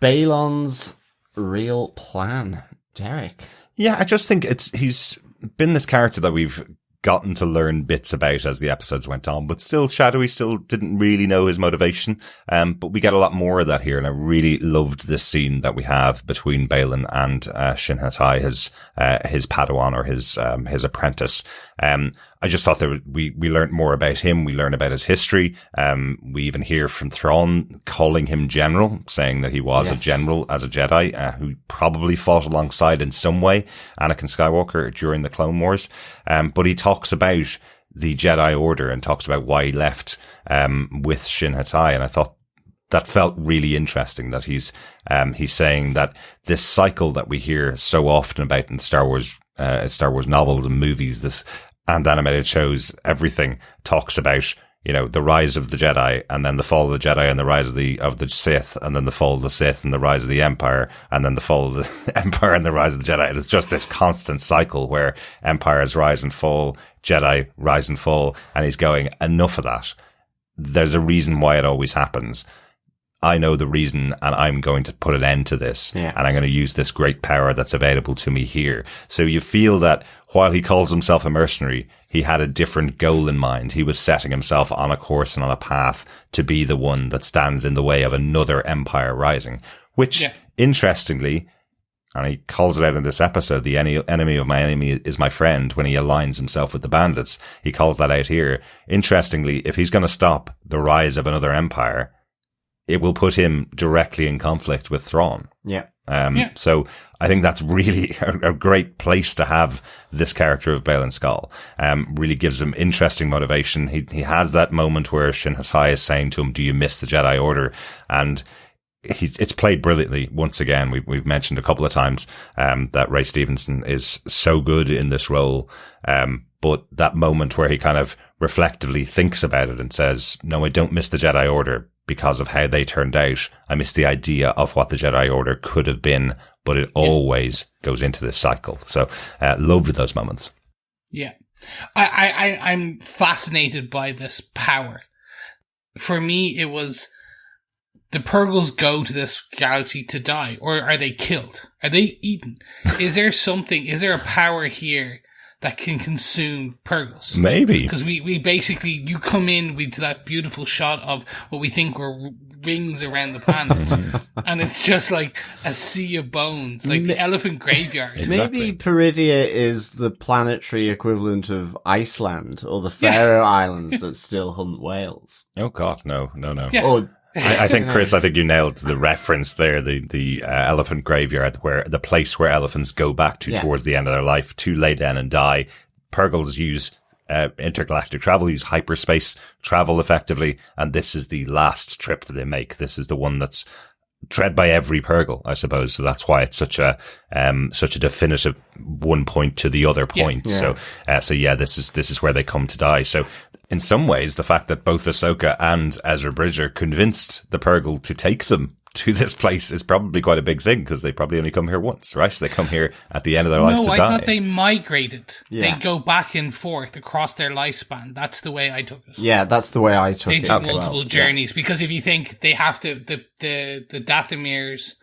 Baylon's real plan. Derek. Yeah, I just think he's been this character that we've gotten to learn bits about as the episodes went on, but still Shadowy still didn't really know his motivation. But we get a lot more of that here, and I really loved this scene that we have between Baylon and Shin Hati, his Padawan or his apprentice. I just thought that we learned more about him. We learn about his history. We even hear from Thrawn calling him general, saying that he was a general as a Jedi, who probably fought alongside in some way Anakin Skywalker during the Clone Wars. But he talks about the Jedi Order and talks about why he left, with Shin Hati. And I thought that felt really interesting that he's saying that this cycle that we hear so often about in Star Wars novels and movies, and animated shows, everything talks about, the rise of the Jedi and then the fall of the Jedi and the rise of the Sith and then the fall of the Sith and the rise of the Empire and then the fall of the Empire and the rise of the Jedi. And it's just this constant cycle where empires rise and fall, Jedi rise and fall. And he's going, enough of that. There's a reason why it always happens. I know the reason, and I'm going to put an end to this, and I'm going to use this great power that's available to me here. So you feel that while he calls himself a mercenary, he had a different goal in mind. He was setting himself on a course and on a path to be the one that stands in the way of another empire rising, which, interestingly, and he calls it out in this episode, the enemy of my enemy is my friend, when he aligns himself with the bandits. He calls that out here. Interestingly, if he's going to stop the rise of another empire, it will put him directly in conflict with Thrawn. So I think that's really a great place to have this character of Baylon Skoll. Really gives him interesting motivation. He has that moment where Shin Hati is saying to him, do you miss the Jedi Order? And it's played brilliantly once again. We've mentioned a couple of times, that Ray Stevenson is so good in this role. But that moment where he kind of reflectively thinks about it and says, no, I don't miss the Jedi Order because of how they turned out. I miss the idea of what the Jedi Order could have been, but it always goes into this cycle. So, loved those moments. Yeah. I'm fascinated by this power. For me, it was the Purgills go to this galaxy to die, or are they killed? Are they eaten? Is there a power here that can consume Purgills? Maybe. Because we basically, you come in with that beautiful shot of what we think were rings around the planet, and it's just like a sea of bones, like the elephant graveyard. Exactly. Maybe Peridea is the planetary equivalent of Iceland or the Faroe Islands that still hunt whales. Oh God, no. Yeah. Or I think, Chris, you nailed the reference there, the elephant graveyard, where the place where elephants go back to towards the end of their life to lay down and die. Purgills use intergalactic travel, use hyperspace travel effectively, and this is the last trip that they make. This is the one that's tread by every Purgill, I suppose. So that's why it's such a definitive one point to the other point. Yeah. So this is where they come to die. So in some ways, the fact that both Ahsoka and Ezra Bridger convinced the Purgill to take them to this place is probably quite a big thing, because they probably only come here once, right? So they come here at the end of their life to die. No, I thought they migrated. Yeah. They go back and forth across their lifespan. That's the way I took it. Yeah, that's the way I took They it. do as multiple well. journeys, because if you think they have to, the Dathomiri's,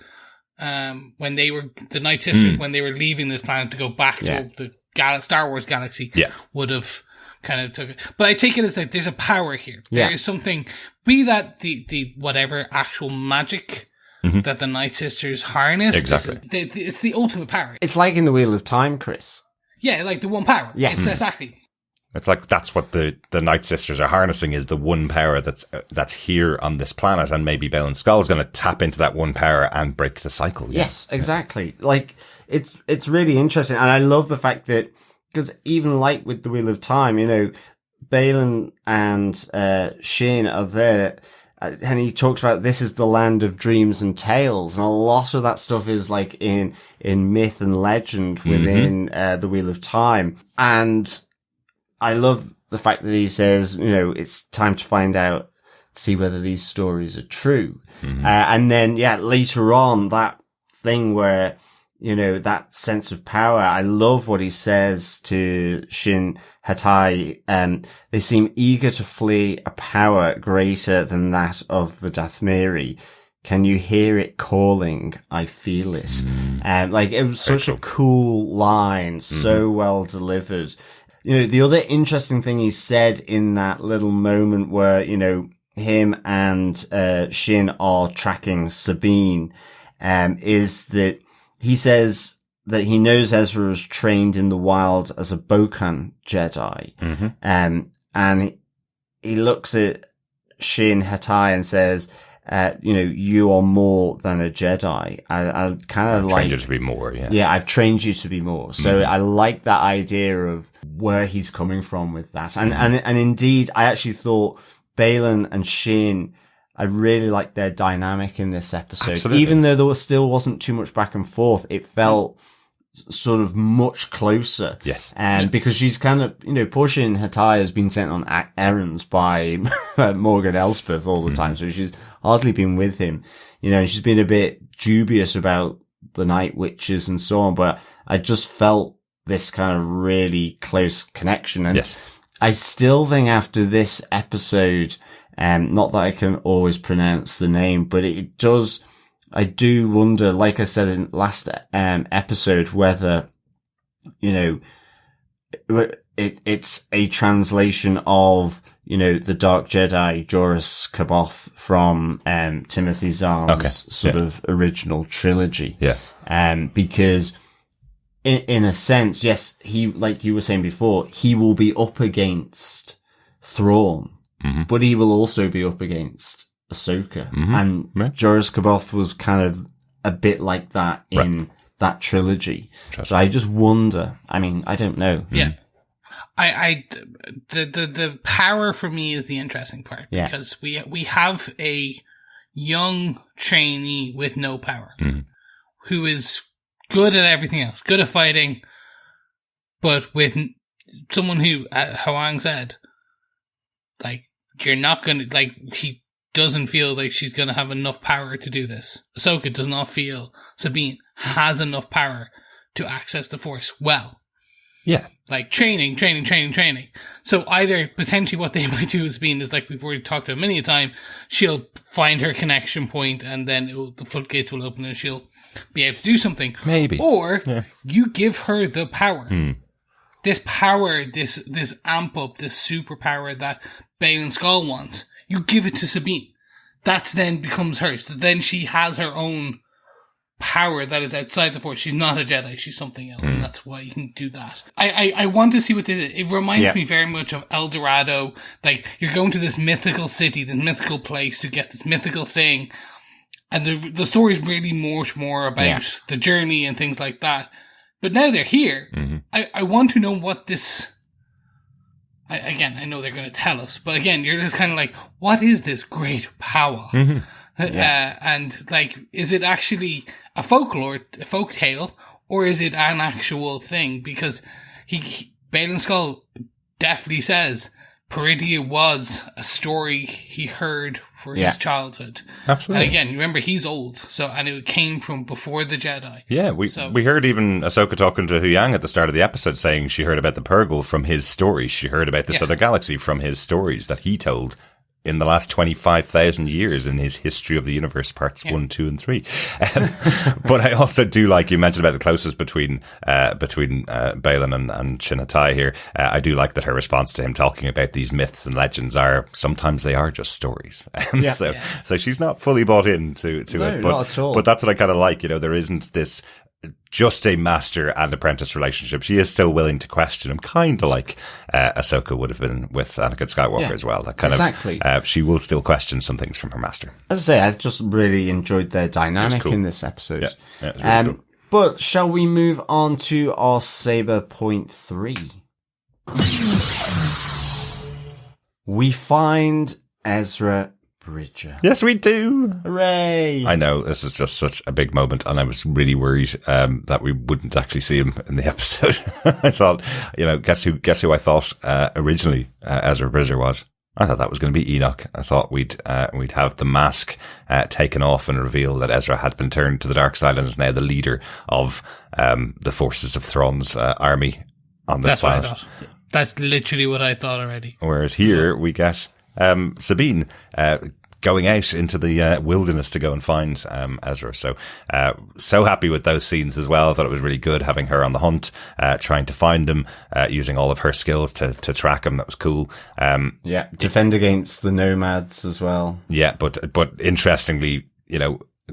when they were, the Nightsisters, when they were leaving this planet to go back to the Star Wars galaxy, would have kind of took it. But I take it as like there's a power here. There is something, be that the whatever actual magic that the Nightsisters harness. Exactly. It's the ultimate power. It's like in the Wheel of Time, Chris. Yeah, like the one power. Yes. It's exactly. It's like that's what the Nightsisters are harnessing, is the one power that's here on this planet, and maybe Baylon Skoll is going to tap into that one power and break the cycle. Yeah. Yes, exactly. Like it's really interesting, and I love the fact that, because even like with the Wheel of Time, you know, Baylon and Shin are there, and he talks about this is the land of dreams and tales, and a lot of that stuff is like in myth and legend within the Wheel of Time. And I love the fact that he says, you know, it's time to find out, see whether these stories are true. And then, later on, that thing where, you know, that sense of power. I love what he says to Shin Hati. They seem eager to flee a power greater than that of the Dathomiri. Can you hear it calling? I feel it. Like, it was such a cool line, so well delivered. You know, the other interesting thing he said in that little moment where, you know, him and Shin are tracking Sabine, is that he says that he knows Ezra is trained in the wild as a Bokan Jedi. And he looks at Shin Hati and says, you know, you are more than a Jedi. I kind of like... trained you to be more, Yeah, I've trained you to be more. So I like that idea of where he's coming from with that. And indeed, I actually thought Baylon and Shin, I really liked their dynamic in this episode. Absolutely. Even though there still wasn't too much back and forth, it felt sort of much closer. Yes. And because she's kind of, you know, poor Shin Hati has been sent on errands by Morgan Elsbeth all the time. So she's hardly been with him, you know, and she's been a bit dubious about the Night Witches and so on. But I just felt this kind of really close connection. And Yes. I still think after this episode, not that I can always pronounce the name, but it does, I do wonder, like I said in last episode, whether, you know, it's a translation of, you know, the Dark Jedi, Joruus C'baoth from Timothy Zahn's sort of original trilogy. Yeah. Because in a sense, yes, he, like you were saying before, he will be up against Thrawn, but he will also be up against Ahsoka. And Joruus C'baoth was kind of a bit like that in that trilogy. So I just wonder, I mean, I don't know. Yeah. The power for me is the interesting part, because we have a young trainee with no power who is good at everything else, good at fighting, but with someone who, Huyang said, like, you're not gonna, like, he doesn't feel like she's gonna have enough power to do this. Ahsoka does not feel Sabine has enough power to access the Force well. Yeah. Like, training. So either, potentially what they might do with Sabine is, like we've already talked about many a time, she'll find her connection point and then the floodgates will open and she'll be able to do something. Maybe. Or you give her the power. This power, this amp up, this superpower that Baylon Skoll wants, you give it to Sabine. That then becomes hers. Then she has her own power that is outside the Force. She's not a Jedi, she's something else, and that's why you can do that. I want to see what this is. It reminds me very much of El Dorado. Like, you're going to this mythical city, this mythical place to get this mythical thing, and the story is really much more about the journey and things like that. But now they're here. I want to know what this... Again, I know they're going to tell us, but again, you're just kind of like, what is this great power And like, is it actually a folk tale, or is it an actual thing? Because Baylon Skoll definitely says Peridea was a story he heard for his childhood. Absolutely. And again, remember, he's old, and it came from before the Jedi. Yeah, we heard even Ahsoka talking to Huyang at the start of the episode, saying she heard about the Purgill from his stories. She heard about this other galaxy from his stories that he told in the last 25,000 years in his History of the Universe parts 1, 2, and 3. But I also do like, you mentioned about the closest between Baylon and Shin Hati here. I do like that her response to him talking about these myths and legends sometimes they are just stories. So she's not fully bought into it. But, not at all. But that's what I kind of like, there isn't this just a master and apprentice relationship. She is still willing to question him, kind of like Ahsoka would have been with Anakin Skywalker as well. That kind of she will still question some things from her master. As I say, I just really enjoyed their dynamic in this episode. Yeah, it was really cool. But shall we move on to our Saber point 3? We find Ezra Bridger. Yes, we do. Hooray! I know, this is just such a big moment, and I was really worried that we wouldn't actually see him in the episode. I thought, guess who I thought originally Ezra Bridger was? I thought that was going to be Enoch. I thought we'd have the mask taken off and reveal that Ezra had been turned to the dark side and is now the leader of the forces of Thrawn's army on this planet. That's what I thought. That's literally what I thought already. Whereas here we get Sabine going out into the wilderness to go and find Ezra. So happy with those scenes as well. I thought it was really good having her on the hunt, trying to find him, using all of her skills to track him. That was cool. Defend against the nomads as well. Yeah, but interestingly,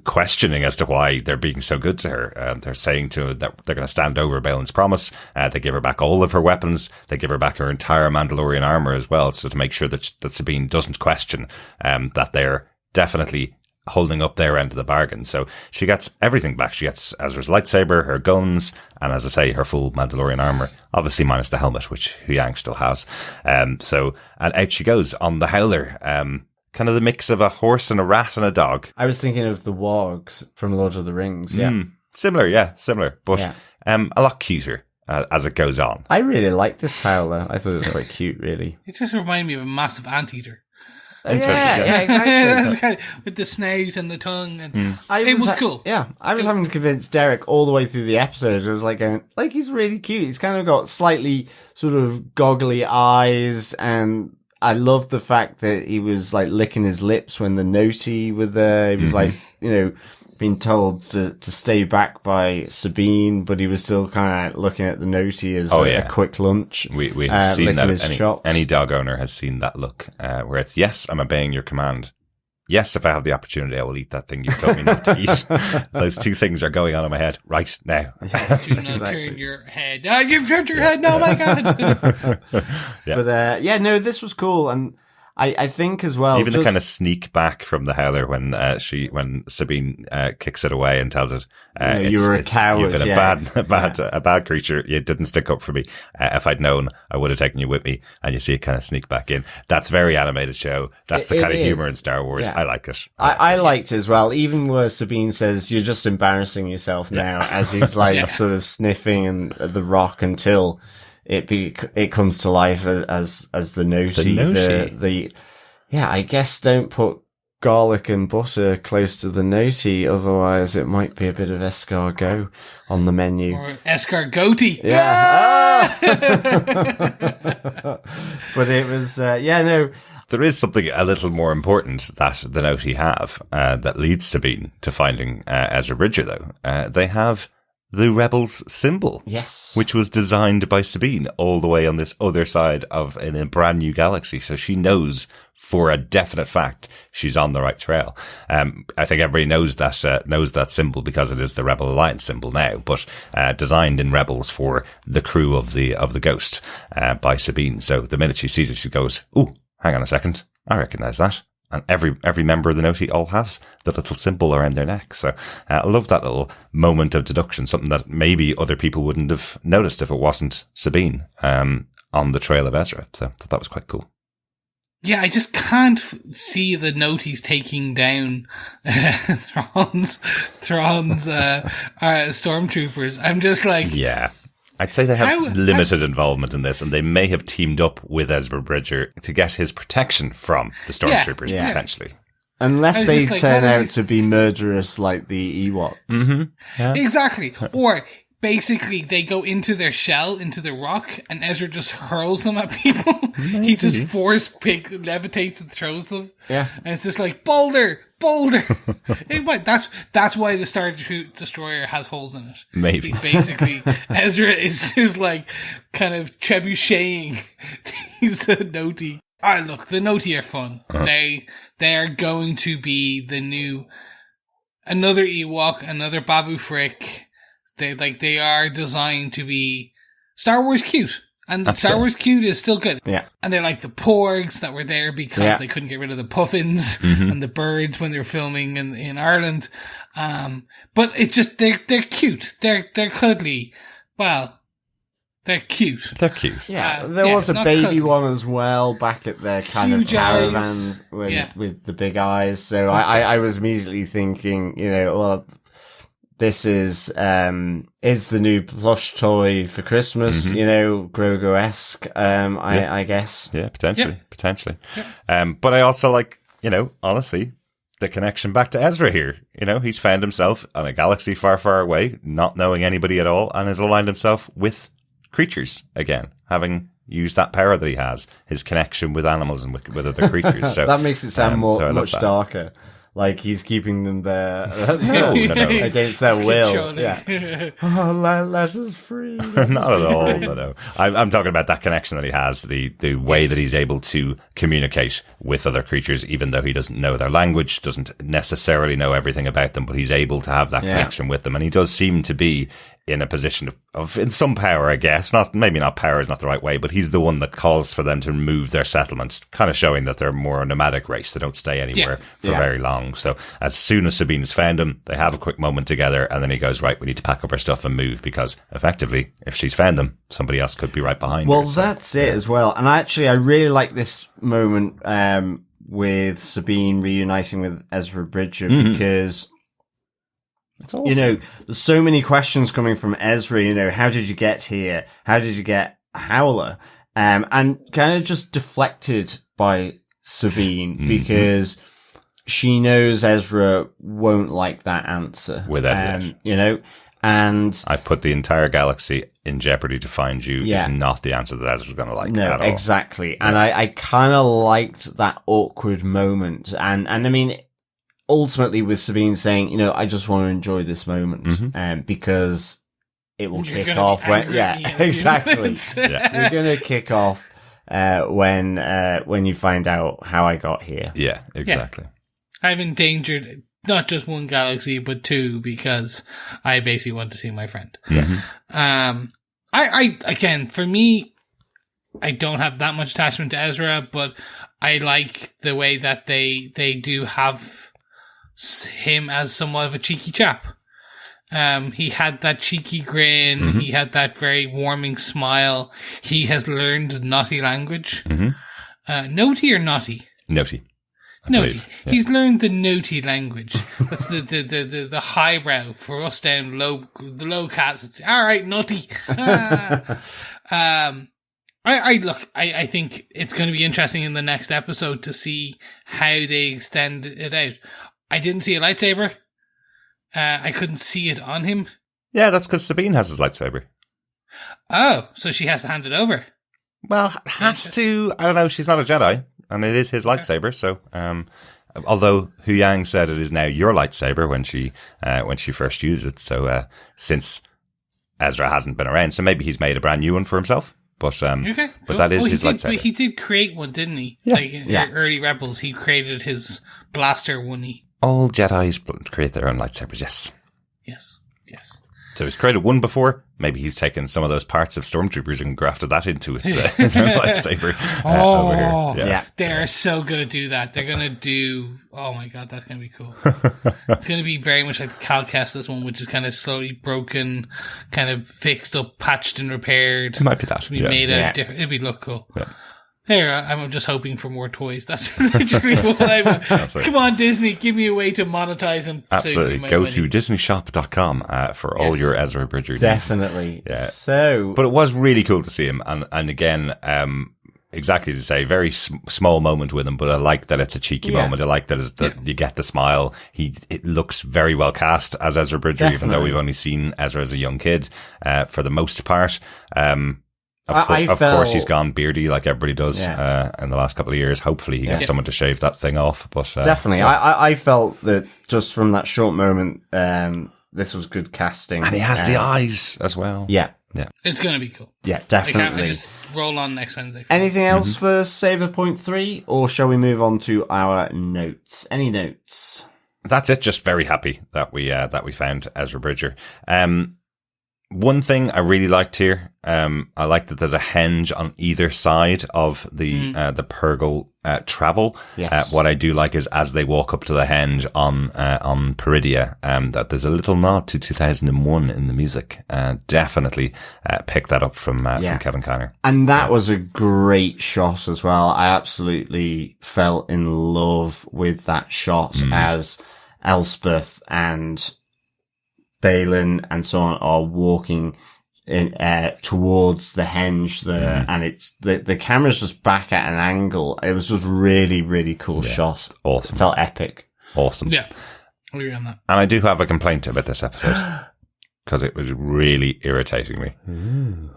questioning as to why they're being so good to her. They're saying to her that they're going to stand over Baylon's promise. They give her back all of her weapons. They give her back her entire Mandalorian armor as well. So to make sure that Sabine doesn't question, that they're definitely holding up their end of the bargain. So she gets everything back. She gets Ezra's lightsaber, her guns, and as I say, her full Mandalorian armor, obviously minus the helmet, which Huyang still has. And out she goes on the Howler. Kind of the mix of a horse and a rat and a dog. I was thinking of the wargs from Lord of the Rings. Yeah, similar, but a lot cuter as it goes on. I really like this Howler. I thought it was quite cute, really. It just reminded me of a massive anteater. Exactly. With the snout and the tongue, and it was cool. Yeah, I was having to convince Derek all the way through the episode. I was like going, he's really cute. He's kind of got slightly sort of goggly eyes, and I love the fact that he was like licking his lips when the Noti were there. He was like, being told to stay back by Sabine, but he was still kind of looking at the Noti as a quick lunch. We have seen that. Any dog owner has seen that look, where it's, yes, I'm obeying your command. Yes, if I have the opportunity, I will eat that thing you told me not to eat. Those two things are going on in my head right now. Yes, do not turn your head. You've turned your head. No, my God. But this was cool, and I think as well. Even the kind of sneak back from the Howler when Sabine kicks it away and tells it, you were a coward. You've been a bad creature. You didn't stick up for me. If I'd known, I would have taken you with me. And you see it kind of sneak back in. That's very animated show. That's the kind of humor in Star Wars. Yeah. I like it. I liked it as well. Even where Sabine says, "You're just embarrassing yourself now," as he's like sort of sniffing the rock until it comes to life as the Noti. I guess don't put garlic and butter close to the Noti, otherwise it might be a bit of escargot on the menu. Or escargoty. Yeah. But it was, There is something a little more important that the Noti have, that leads Sabine to finding Ezra Bridger, though. They have the Rebels symbol. Yes. Which was designed by Sabine all the way on this other side in a brand new galaxy. So she knows for a definite fact she's on the right trail. I think everybody knows that symbol because it is the Rebel Alliance symbol now, but designed in Rebels for the crew of the Ghost by Sabine. So the minute she sees it, she goes, "Ooh, hang on a second, I recognize that." And every member of the Noti all has the little symbol around their neck. So I love that little moment of deduction, something that maybe other people wouldn't have noticed if it wasn't Sabine on the trail of Ezra. So I thought that was quite cool. Yeah, I just can't see the noties taking down Thrawn's stormtroopers. I'm just like, Yeah. I'd say they have limited involvement in this, and they may have teamed up with Ezra Bridger to get his protection from the stormtroopers, potentially. Unless they turn out to be murderous like the Ewoks. Mm-hmm. Yeah. Exactly. Or basically they go into their shell, into the rock, and Ezra just hurls them at people. He just levitates and throws them. Yeah. And it's just like, boulder! That's why the Star Destroyer has holes in it. Maybe. Basically, Ezra is just like kind of trebucheting these Noti. Look, the Noti are fun. They are going to be the new, another Ewok, another Babu Frick. They are designed to be Star Wars cute. And Star Wars cute is still good. Yeah. And they're like the Porgs that were there because they couldn't get rid of the puffins and the birds when they were filming in Ireland. But it's just, they're cute. They're cuddly. Well, they're cute. They're cute. Yeah. There was a baby cuddly one as well back at their kind huge of caravans with the big eyes. So I was immediately thinking, well, this is the new plush toy for Christmas, Grogu-esque, I guess. Yeah, potentially. Yep. But I also like, honestly, the connection back to Ezra here. He's found himself on a galaxy far, far away, not knowing anybody at all, and has aligned himself with creatures again, having used that power that he has, his connection with animals and with other creatures. So that makes it sound much darker. Like he's keeping them there against their will. Yeah. Let us free. Not at all. No. I'm talking about that connection that he has, the way that he's able to communicate with other creatures, even though he doesn't know their language, doesn't necessarily know everything about them, but he's able to have that connection with them. And he does seem to be in a position of in some power, I guess. Maybe not power is not the right way, but he's the one that calls for them to move their settlements, kind of showing that they're more a nomadic race. They don't stay anywhere for very long. So as soon as Sabine's found him, they have a quick moment together, and then he goes, right, we need to pack up our stuff and move, because effectively, if she's found them, somebody else could be right behind her. Well, that's it as well. And I really like this moment with Sabine reuniting with Ezra Bridger, because awesome. There's so many questions coming from Ezra, how did you get here? How did you get Howler? And kind of just deflected by Sabine because she knows Ezra won't like that answer. Without and I've put the entire galaxy in jeopardy to find you is not the answer that Ezra's going to like at all. Exactly. And I kind of liked that awkward moment. And I mean, ultimately with Sabine saying, I just want to enjoy this moment, because it will kick off when, exactly. You're going to kick off, when you find out how I got here. Yeah, exactly. Yeah. I've endangered not just one galaxy, but two, because I basically want to see my friend. I again, for me, I don't have that much attachment to Ezra, but I like the way that they do have him as somewhat of a cheeky chap. He had that cheeky grin. He had that very warming smile. He has learned Noti language. Noti or Noti? Noti. Noti. Yeah. He's learned the Noti language. That's the highbrow for us down the low cats. It's all right, Noti. I think it's going to be interesting in the next episode to see how they extend it out. I didn't see a lightsaber. I couldn't see it on him. Yeah, that's because Sabine has his lightsaber. Oh, so she has to hand it over. Well, has to. I don't know. She's not a Jedi, and it is his lightsaber. So, although Huyang said it is now your lightsaber when she first used it. So, since Ezra hasn't been around, so maybe he's made a brand new one for himself. But but that is his lightsaber. He did create one, didn't he? Yeah. Like in early Rebels, he created his blaster one. All Jedis create their own lightsabers, yes. Yes. So he's created one before. Maybe he's taken some of those parts of Stormtroopers and grafted that into his own lightsaber over here. Yeah. They are so going to do that. They're going to do... Oh my god, that's going to be cool. It's going to be very much like the Cal Kestis one, which is kind of slowly broken, kind of fixed up, patched and repaired. It might be that. Made out different. It'd be look cool. Here, I'm just hoping for more toys. That's literally what I'm... Come on, Disney, give me a way to monetize and absolutely. save my Go money. to disneyshop.com for all your Ezra Bridger needs. Definitely. Yeah. So, But it was really cool to see him. And again, exactly as you say, very small moment with him, but I like that it's a cheeky moment. I like that you get the smile. It looks very well cast as Ezra Bridger, even though we've only seen Ezra as a young kid, for the most part. Of course, he's gone beardy like everybody does in the last couple of years. Hopefully, he gets someone to shave that thing off. But definitely, I felt that just from that short moment, this was good casting, and he has the eyes as well. Yeah, It's going to be cool. yeah, I definitely. just roll on next Wednesday. Anything else for Saber Point 3, or shall we move on to our notes? Any notes? That's it. Just very happy that we found Ezra Bridger. One thing I really liked here, I like that there's a henge on either side of the Purgill travel. Yes. What I do like is as they walk up to the henge on Peridea, that there's a little nod to 2001 in the music. Definitely pick that up from Kevin Kiner. And that was a great shot as well. I absolutely fell in love with that shot as Elsbeth and Baylon and so on are walking in, towards the henge there, and it's the camera's just back at an angle. It was just really, really cool shot. Awesome. It felt epic. Awesome. Yeah, I agree on that. And I do have a complaint about this episode because it was really irritating me.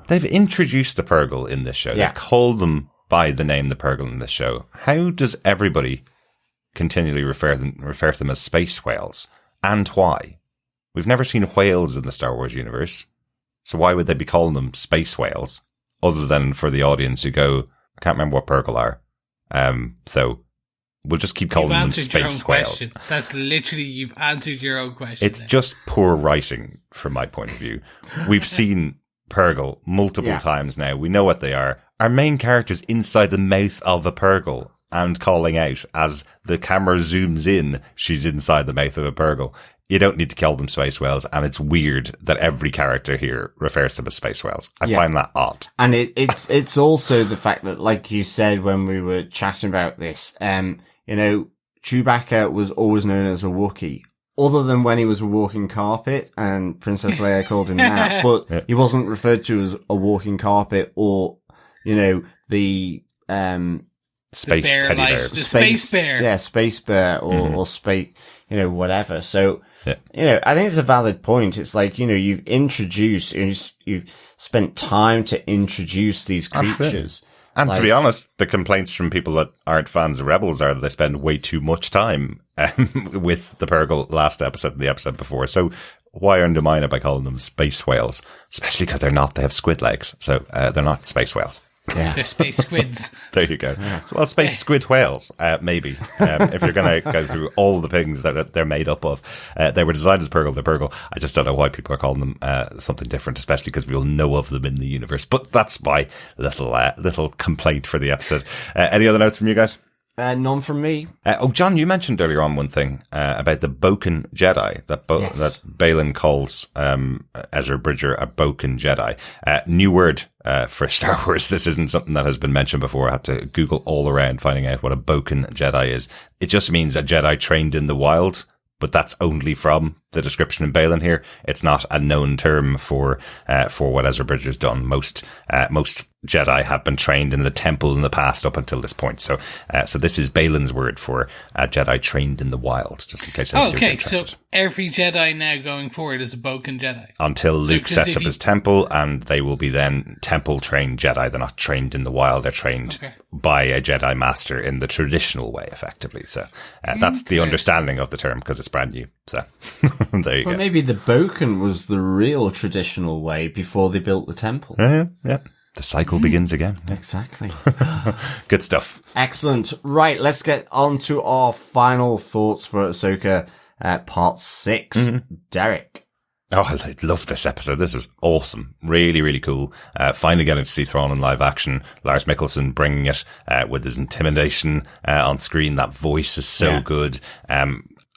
They've introduced the Purgill in this show. Yeah. They've called them by the name the Purgill in this show. How does everybody continually refer to them as space whales, and why? We've never seen whales in the Star Wars universe, so why would they be calling them space whales, other than for the audience who go, I can't remember what Purgill are, so we'll just keep calling them space whales. That's literally, you've answered your own question. It's just poor writing from my point of view. We've seen Purgill multiple times now. We know what they are. Our main character's inside the mouth of a Purgill and calling out as the camera zooms in, she's inside the mouth of a Purgill. You don't need to call them space whales, and it's weird that every character here refers to them as space whales. I find that odd. And it's also the fact that, like you said when we were chatting about this, Chewbacca was always known as a Wookiee, other than when he was a walking carpet, and Princess Leia called him that, but he wasn't referred to as a walking carpet or, the Space bear teddy like, bears. the space bear. Yeah, space bear or space, whatever. So, I think it's a valid point. It's like, you've introduced, you've spent time to introduce these creatures. And to be honest, the complaints from people that aren't fans of Rebels are that they spend way too much time with the Purgill last episode and the episode before. So why undermine it by calling them space whales? Especially because they're not. They have squid legs. So they're not space whales. Yeah. They're space squids. There you go. Well, space squid whales, maybe. If you're going to go through all the things that they're made up of. They were designed as Purgill. They're Purgill. I just don't know why people are calling them something different, especially because we'll know of them in the universe. But that's my little complaint for the episode. Any other notes from you guys? None from me. John, you mentioned earlier on one thing about the Boken Jedi, that Baylon calls Ezra Bridger a Boken Jedi. New word for Star Wars. This isn't something that has been mentioned before. I had to Google all around finding out what a Boken Jedi is. It just means a Jedi trained in the wild, but that's only from the description in Baylon here. It's not a known term for what Ezra Bridger's done. Most Jedi have been trained in the temple in the past up until this point. So this is Baylon's word for a Jedi trained in the wild, just in case you're interested. So every Jedi now going forward is a Boken Jedi. Until Luke sets up his temple, and they will be then temple-trained Jedi. They're not trained in the wild. They're trained by a Jedi Master in the traditional way, effectively. So that's the understanding of the term, because it's brand new. So there you go. But maybe the Boken was the real traditional way before they built the temple. Yeah. The cycle begins again. Exactly. Good stuff. Excellent. Right, let's get on to our final thoughts for Ahsoka Part 6. Derek. Oh, I love this episode. This was awesome. Really, really cool. Finally getting to see Thrawn in live action. Lars Mikkelsen bringing it with his intimidation on screen. That voice is so good.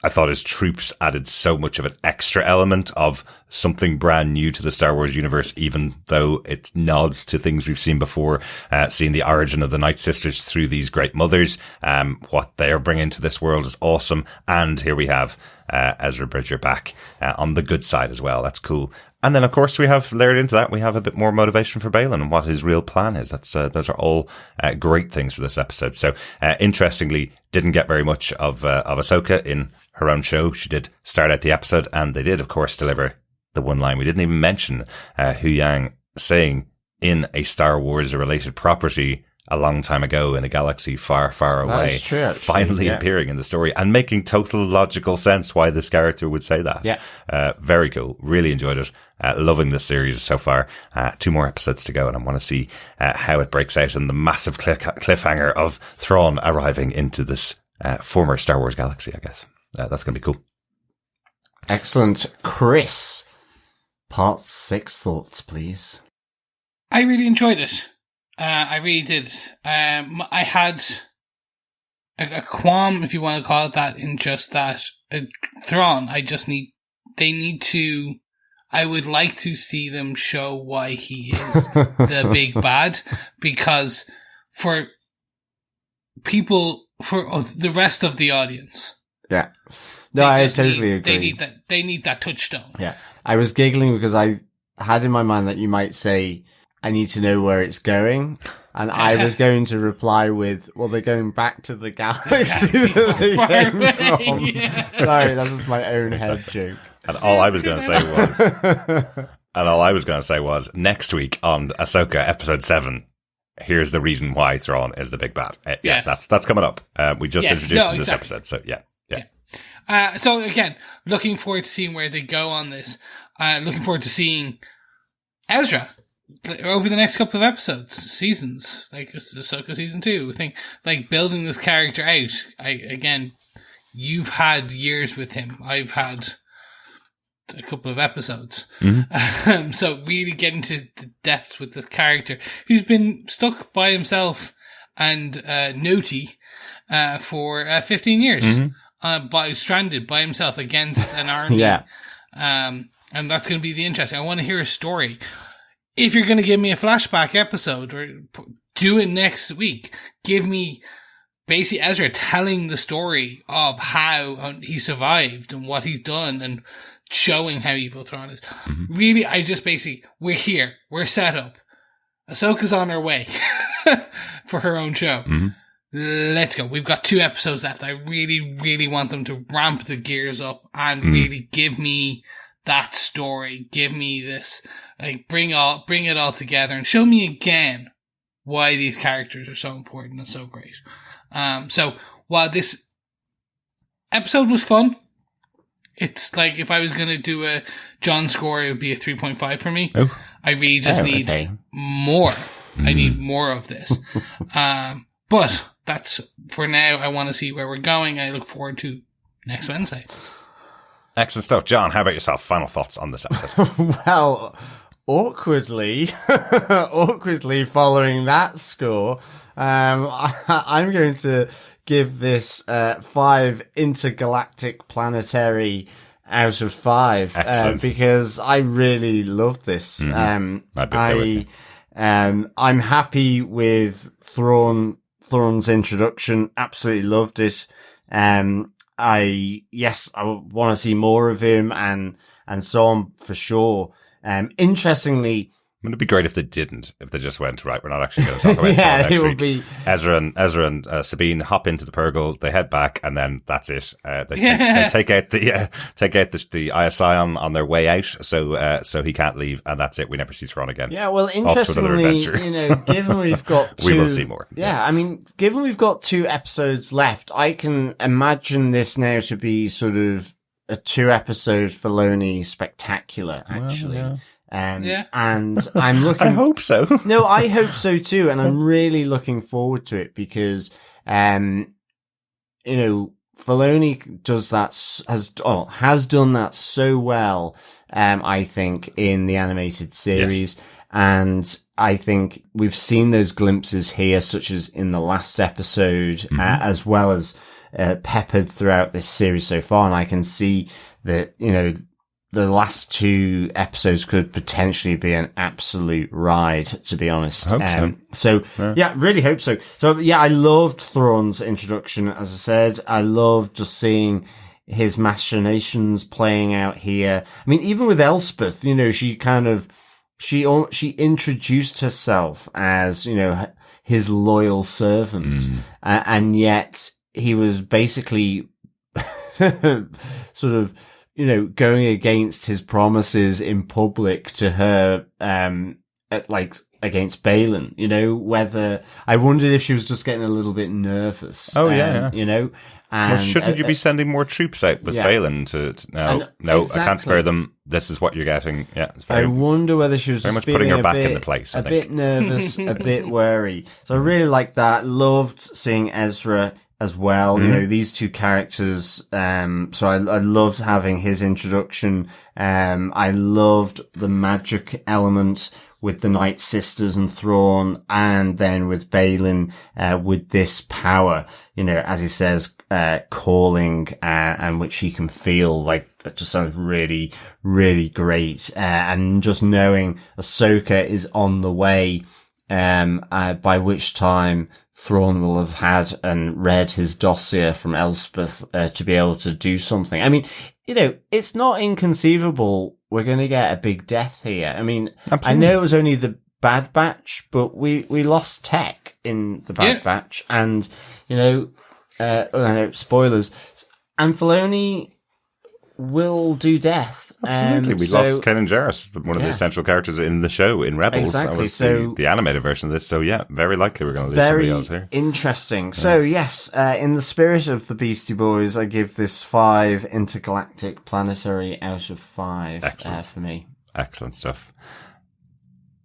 I thought his troops added so much of an extra element of something brand new to the Star Wars universe, even though it nods to things we've seen before, seeing the origin of the Nightsisters through these great mothers. What they're bringing to this world is awesome. And here we have Ezra Bridger back on the good side as well. That's cool. And then, of course, we have layered into that, we have a bit more motivation for Baylon and what his real plan is. Those are all great things for this episode. So, interestingly, didn't get very much of Ahsoka in her own show. She did start out the episode, and they did, of course, deliver the one line we didn't even mention, Huyang saying in a Star Wars related property a long time ago in a galaxy far, far away, That's true, actually. finally Yeah. appearing in the story and making total logical sense why this character would say that. Yeah. Very cool. Really enjoyed it. Loving this series so far. 2 more episodes to go, and I want to see how it breaks out in the massive cliffhanger of Thrawn arriving into this former Star Wars galaxy, I guess. That's going to be cool. Excellent. Chris, part 6 thoughts, please. I really enjoyed it. I really did. I had a qualm, if you want to call it that, in just that Thrawn. I would like to see them show why he is the big bad, because for the rest of the audience. Yeah. No, I totally agree. They need that touchstone. Yeah. I was giggling because I had in my mind that you might say, I need to know where it's going. And I was going to reply with, well, they're going back to the galaxy that they came from. Yeah. Sorry, that was my own head joke. And all I was going to say was, next week on Ahsoka episode 7, here's the reason why Thrawn is the big bad. Yeah, Yes. that's coming up. We just introduced in this exactly. episode. So yeah. So again, looking forward to seeing where they go on this. Looking forward to seeing Ezra over the next couple of episodes, seasons, like Ahsoka season 2. I think, like, building this character out. You've had years with him. I've had a couple of episodes. Mm-hmm. So really getting to the depths with this character who's been stuck by himself and naughty for 15 years. Mm-hmm. Stranded by himself against an army. Yeah. And that's going to be the interesting. I want to hear a story. If you're going to give me a flashback episode, or do it next week, give me basically Ezra telling the story of how he survived and what he's done and showing how evil Thrawn is. Mm-hmm. Really, we're here. We're set up. Ahsoka's on her way for her own show. Mm-hmm. Let's go. We've got 2 episodes left. I really, really want them to ramp the gears up and really give me that story. Give me this, like, bring it all together and show me again why these characters are so important and so great. So while this episode was fun, it's like if I was going to do a John score, it would be a 3.5 for me. Oh. I really just need more. I need more of this. But that's for now. I want to see where we're going. I look forward to next Wednesday. Excellent stuff. John, how about yourself? Final thoughts on this episode? Well, awkwardly following that score, I'm going to give this 5 intergalactic planetary out of 5 because I really loved this. Mm-hmm. I'm happy with Thrawn's introduction. Absolutely loved it. I want to see more of him and so on for sure. Interestingly, Wouldn't it be great if they didn't? If they just went, right, we're not actually going to talk about it next week. Be... Ezra and Sabine hop into the Purgill, they head back, and then that's it. They take out the Eye of Sion on their way out, so he can't leave, and that's it. We never see Thrawn again. Yeah, well, interestingly, given we've got 2... we will see more. Yeah, I mean, given we've got 2 episodes left, I can imagine this now to be sort of a 2-episode Filoni spectacular, actually. Well, yeah. And I'm looking... I hope so. No, I hope so too. And I'm really looking forward to it because, Filoni does that, has done that so well, I think, in the animated series. Yes. And I think we've seen those glimpses here, such as in the last episode, as well as peppered throughout this series so far. And I can see that, the last 2 episodes could potentially be an absolute ride, to be honest. I hope so. Yeah, really hope so. So yeah, I loved Thrawn's introduction. As I said, I loved just seeing his machinations playing out here. I mean, even with Elsbeth, she introduced herself as, his loyal servant. And yet he was basically sort of, going against his promises in public to her, against Baylon, whether I wondered if she was just getting a little bit nervous. Oh, yeah. And well, shouldn't you be sending more troops out with Baylon no, exactly. I can't spare them. This is what you're getting. Yeah, it's very. I wonder whether she was very just much putting her back in into place. A bit nervous, a bit wary. So I really liked that. Loved seeing Ezra as well. These 2 characters. So I loved having his introduction. I loved the magic element with the Nightsisters and Thrawn, and then with Baylon, with this power, as he says, calling, and which he can feel. That just sounds really, really great. And just knowing Ahsoka is on the way, by which time Thrawn will have had and read his dossier from Elsbeth, to be able to do something. I mean, it's not inconceivable we're going to get a big death here. I mean, absolutely. I know it was only the Bad Batch, but we lost Tech in the Bad Batch, and, spoilers, and Filoni will do death. Absolutely. We lost Kanan Jarrus, one of the essential characters in the show, in Rebels. Exactly. That was the animated version of this. So yeah, very likely we're going to lose somebody else here. Very interesting. So yes, in the spirit of the Beastie Boys, I give this 5 intergalactic planetary out of 5 for me. Excellent stuff.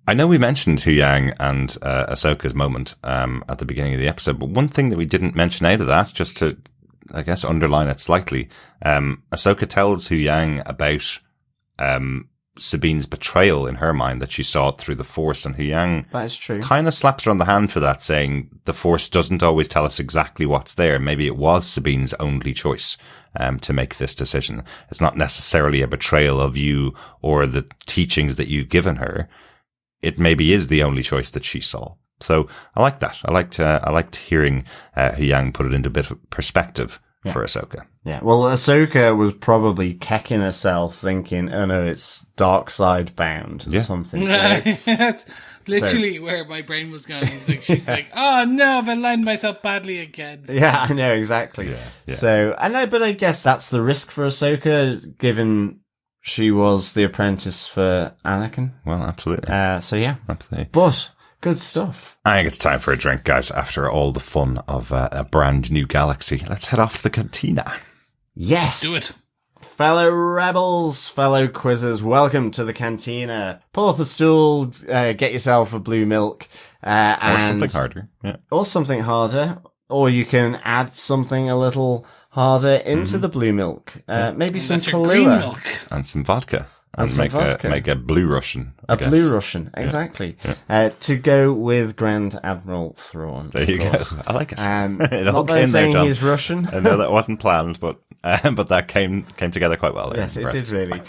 I know we mentioned Huyang and Ahsoka's moment at the beginning of the episode, but one thing that we didn't mention out of that, just to, I guess, underline it slightly, Ahsoka tells Huyang about Sabine's betrayal in her mind, that she saw it through the Force, and Huyang that is true. Kind of slaps her on the hand for that, saying the Force doesn't always tell us exactly what's there. Maybe it was Sabine's only choice to make this decision. It's not necessarily a betrayal of you or the teachings that you've given her. It maybe is the only choice that she saw. So I like that. I liked hearing Huyang put it into a bit of perspective for Ahsoka. Yeah, well, Ahsoka was probably kecking herself, thinking, "Oh no, it's dark side bound," or something. That's literally where my brain was going. She's like, "Oh no, I've aligned myself badly again." Yeah, I know exactly. Yeah. So but I guess that's the risk for Ahsoka, given she was the apprentice for Anakin. Well, absolutely. Absolutely. But good stuff. I think it's time for a drink, guys. After all the fun of a brand new galaxy, let's head off to the cantina. Yes. Do it. Fellow rebels, fellow quizzers, welcome to the cantina. Pull up a stool, get yourself a blue milk. Or something harder. Yeah. Or something harder. Or you can add something a little harder into the blue milk. Maybe some Kahlua. Green milk. And some vodka. And make a blue Russian. Blue Russian, exactly. Yeah. To go with Grand Admiral Thrawn. There you go. I like it. It all came there, John. He's Russian. I know that wasn't planned, but that came together quite well. Yes, it did really.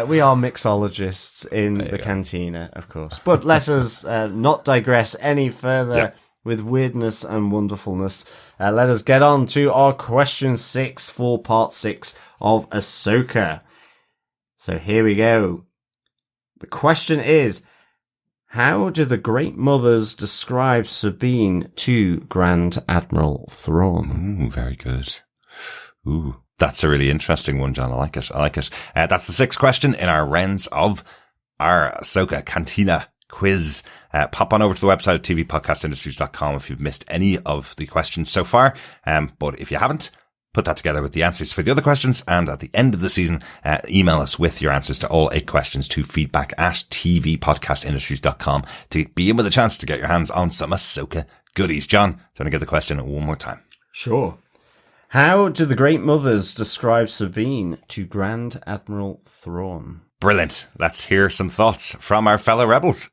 We are mixologists in the cantina, of course. But let us not digress any further with weirdness and wonderfulness. Let us get on to our question 6 for part 6 of Ahsoka. So here we go. The question is, how do the Great Mothers describe Sabine to Grand Admiral Thrawn? Ooh, very good. Ooh, that's a really interesting one, John. I like it. That's the 6th question in our rounds of our Ahsoka Cantina quiz. Pop on over to the website at tvpodcastindustries.com if you've missed any of the questions so far. But if you haven't, put that together with the answers for the other questions, and at the end of the season, email us with your answers to all 8 questions to feedback@tvpodcastindustries.com to be in with a chance to get your hands on some Ahsoka goodies. John, do you want to get the question one more time? Sure. How do the Great Mothers describe Sabine to Grand Admiral Thrawn? Brilliant. Let's hear some thoughts from our fellow rebels.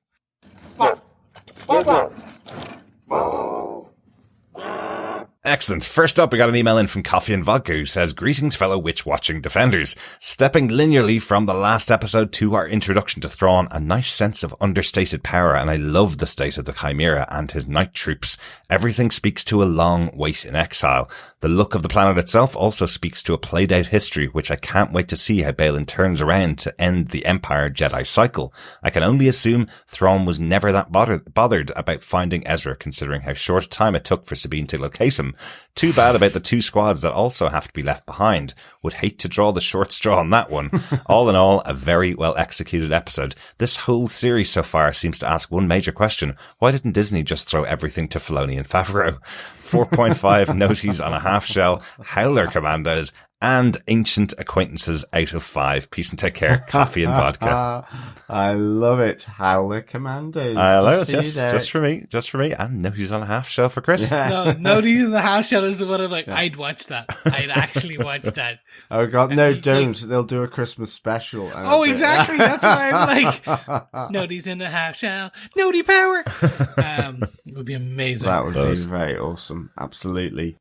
Excellent. First up, we got an email in from Coffee and Vodka who says, greetings, fellow witch-watching defenders. Stepping linearly from the last episode to our introduction to Thrawn, a nice sense of understated power, and I love the state of the Chimera and his night troops. Everything speaks to a long wait in exile. The look of the planet itself also speaks to a played-out history, which I can't wait to see how Baylon turns around to end the Empire Jedi cycle. I can only assume Thrawn was never that bothered about finding Ezra, considering how short a time it took for Sabine to locate him. Too bad about the 2 squads that also have to be left behind. Would hate to draw the short straw on that one. All in all, a very well executed episode. This whole series so far seems to ask one major question. Why didn't Disney just throw everything to Filoni and Favreau? 4.5 noties on a half shell, Howler Commandos, and ancient acquaintances out of 5. Peace and take care. Coffee and vodka. I love it. Howler Commandos. I love it. Just for me. And noties on a half shell for Chris. No, noties on the half shell is the one I'm like, I'd watch that. I'd actually watch that. Oh god, no, don't. They'll do a Christmas special. Oh, exactly. That's why I'm like, noties in the half shell. Nodie power. It would be amazing. That would be very awesome. Absolutely.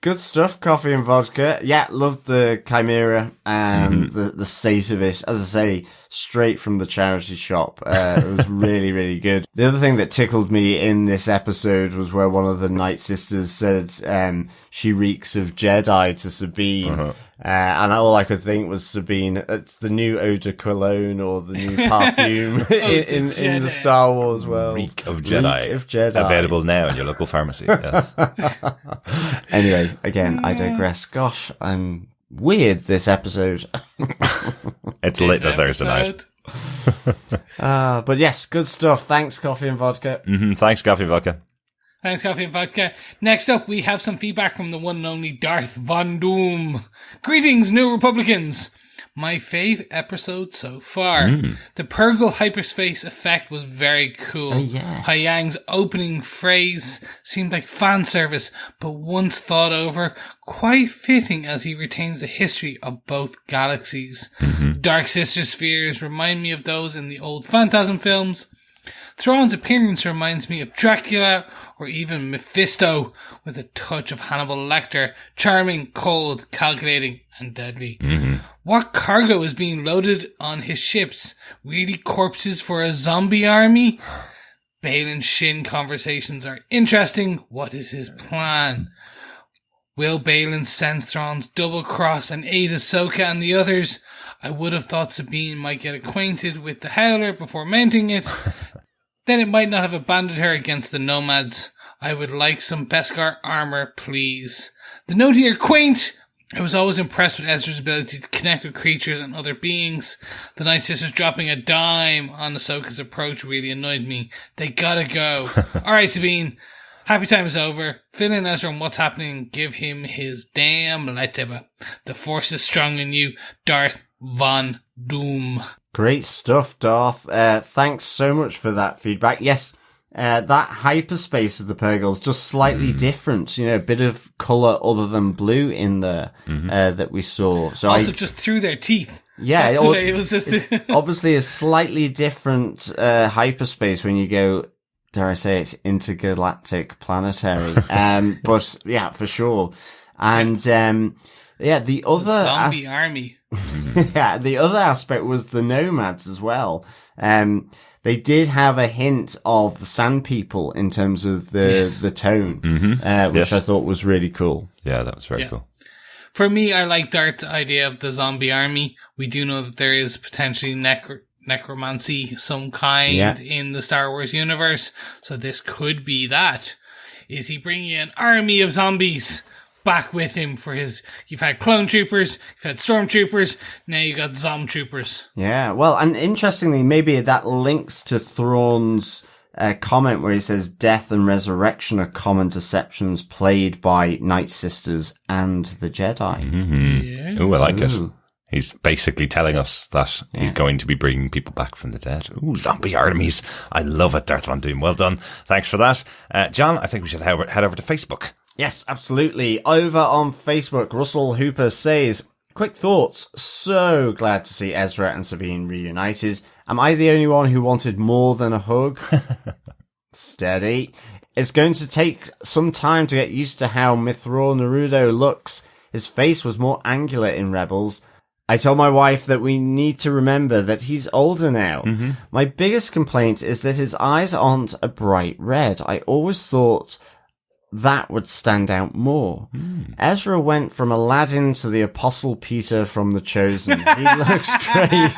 Good stuff, Coffee and Vodka. Yeah, loved the Chimera and the state of it. As I say, straight from the charity shop. It was really, really good. The other thing that tickled me in this episode was where one of the Nightsisters said she reeks of Jedi to Sabine. And all I could think was Sabine, it's the new eau de cologne or the new perfume in the Star Wars world. Reek of Jedi. Reek of Jedi. Available now in your local pharmacy. Yes. Anyway, again, I digress. Gosh, I'm weird this episode. It's late on Thursday night. But yes, good stuff. Thanks, Coffee and Vodka. Thanks, Coffee and Vodka. Thanks, Coffee and Vodka. Next up, we have some feedback from the one and only Darth Von Doom. Greetings, New Republicans. My fave episode so far. The Purgill hyperspace effect was very cool. Oh, yes. Huyang's opening phrase seemed like fan service, but once thought over, quite fitting as he retains the history of both galaxies. The Dark Sister spheres remind me of those in the old Phantasm films. Thrawn's appearance reminds me of Dracula or even Mephisto, with a touch of Hannibal Lecter, charming, cold, calculating, and deadly. What cargo is being loaded on his ships? Really corpses for a zombie army? Baylon Shin conversations are interesting. What is his plan? Will Baylon sense Thrawn's double cross and aid Ahsoka and the others? I would have thought Sabine might get acquainted with the Howler before mounting it. Then it might not have abandoned her against the Nomads. I would like some Beskar armor, please. The Noti are quaint. I was always impressed with Ezra's ability to connect with creatures and other beings. The Nightsisters dropping a dime on Ahsoka's approach really annoyed me. They gotta go. Alright, Sabine. Happy time is over. Fill in Ezra on what's happening and give him his damn lightsaber. The Force is strong in you, Darth Von Doom. Great stuff, Darth. Thanks so much for that feedback. Yes, that hyperspace of the Purgill's just slightly different. You know, a bit of colour other than blue in there that we saw. So also just through their teeth. Yeah, it was just it's obviously a slightly different hyperspace when you go, dare I say it's intergalactic planetary. But yeah, for sure. And yeah, the other zombie army. Yeah, the other aspect was the Nomads as well. They did have a hint of the Sand People in terms of the tone, which I thought was really cool. Yeah, that was very cool. For me, I like Dart's idea of the zombie army. We do know that there is potentially necromancy some kind in the Star Wars universe, so this could be that. Is he bringing an army of zombies back with him for his... You've had clone troopers, you've had stormtroopers, now you got zom troopers. Yeah, well, and interestingly, maybe that links to Thrawn's comment where he says death and resurrection are common deceptions played by Nightsisters and the Jedi. Yeah. Oh, I like it. He's basically telling us that he's going to be bringing people back from the dead. Ooh, zombie armies. I love it, Darth Von Doom. Well done. Thanks for that. John, I think we should head over to Facebook. Yes, absolutely. Over on Facebook, Russell Hooper says, quick thoughts. So glad to see Ezra and Sabine reunited. Am I the only one who wanted more than a hug? Steady. It's going to take some time to get used to how Mithril Naruto looks. His face was more angular in Rebels. I told my wife that we need to remember that he's older now. Mm-hmm. My biggest complaint is that his eyes aren't a bright red. I always thought that would stand out more. Ezra went from Aladdin to the Apostle Peter from The Chosen. He looks great.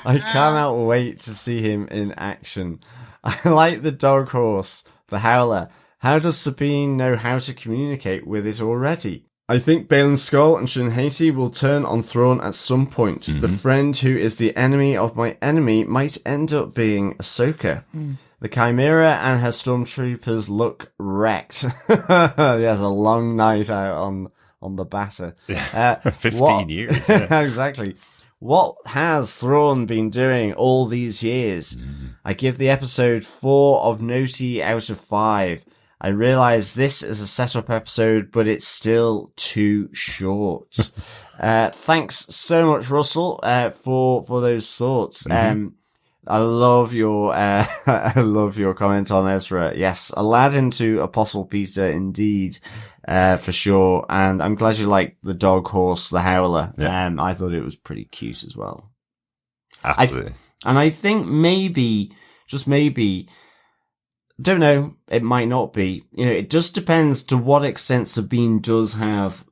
I cannot wait to see him in action. I like the dog horse, the Howler. How does Sabine know how to communicate with it already? I think Baylon Skoll and Shin Hati will turn on Thrawn at some point. The friend who is the enemy of my enemy might end up being Ahsoka. The Chimera and her stormtroopers look wrecked. Yes, a long night out on the batter. 15 years. Yeah. Exactly. What has Thrawn been doing all these years? I give the episode 4 of Noti out of 5. I realise this is a setup episode, but it's still too short. Thanks so much, Russell, for those thoughts. I love your comment on Ezra. Yes, Aladdin to Apostle Peter, indeed, for sure. And I'm glad you like the dog horse, the Howler. Yeah. I thought it was pretty cute as well. Absolutely. And I think maybe, just maybe, don't know, it might not be. You know, it just depends to what extent Sabine does have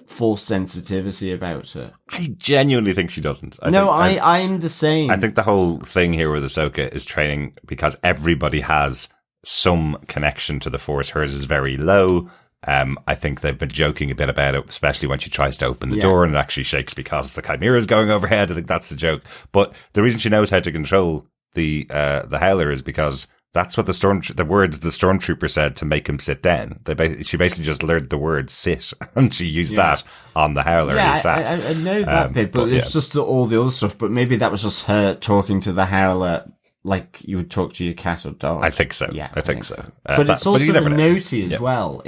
force sensitivity about her. I genuinely think she doesn't. I'm the same. I think the whole thing here with Ahsoka is training because everybody has some connection to the force. Hers is very low. I think they've been joking a bit about it, especially when she tries to open the door and it actually shakes because the Chimera is going overhead. I think that's the joke. But the reason she knows how to control the Howler is because that's what the words the stormtrooper said to make him sit down. She basically just learned the word sit, and she used that on the Howler. Yeah, I know that bit, but it's just all the other stuff. But maybe that was just her talking to the Howler like you would talk to your cat or dog. I think so. Yeah, I think so. But it's also the Noti as well.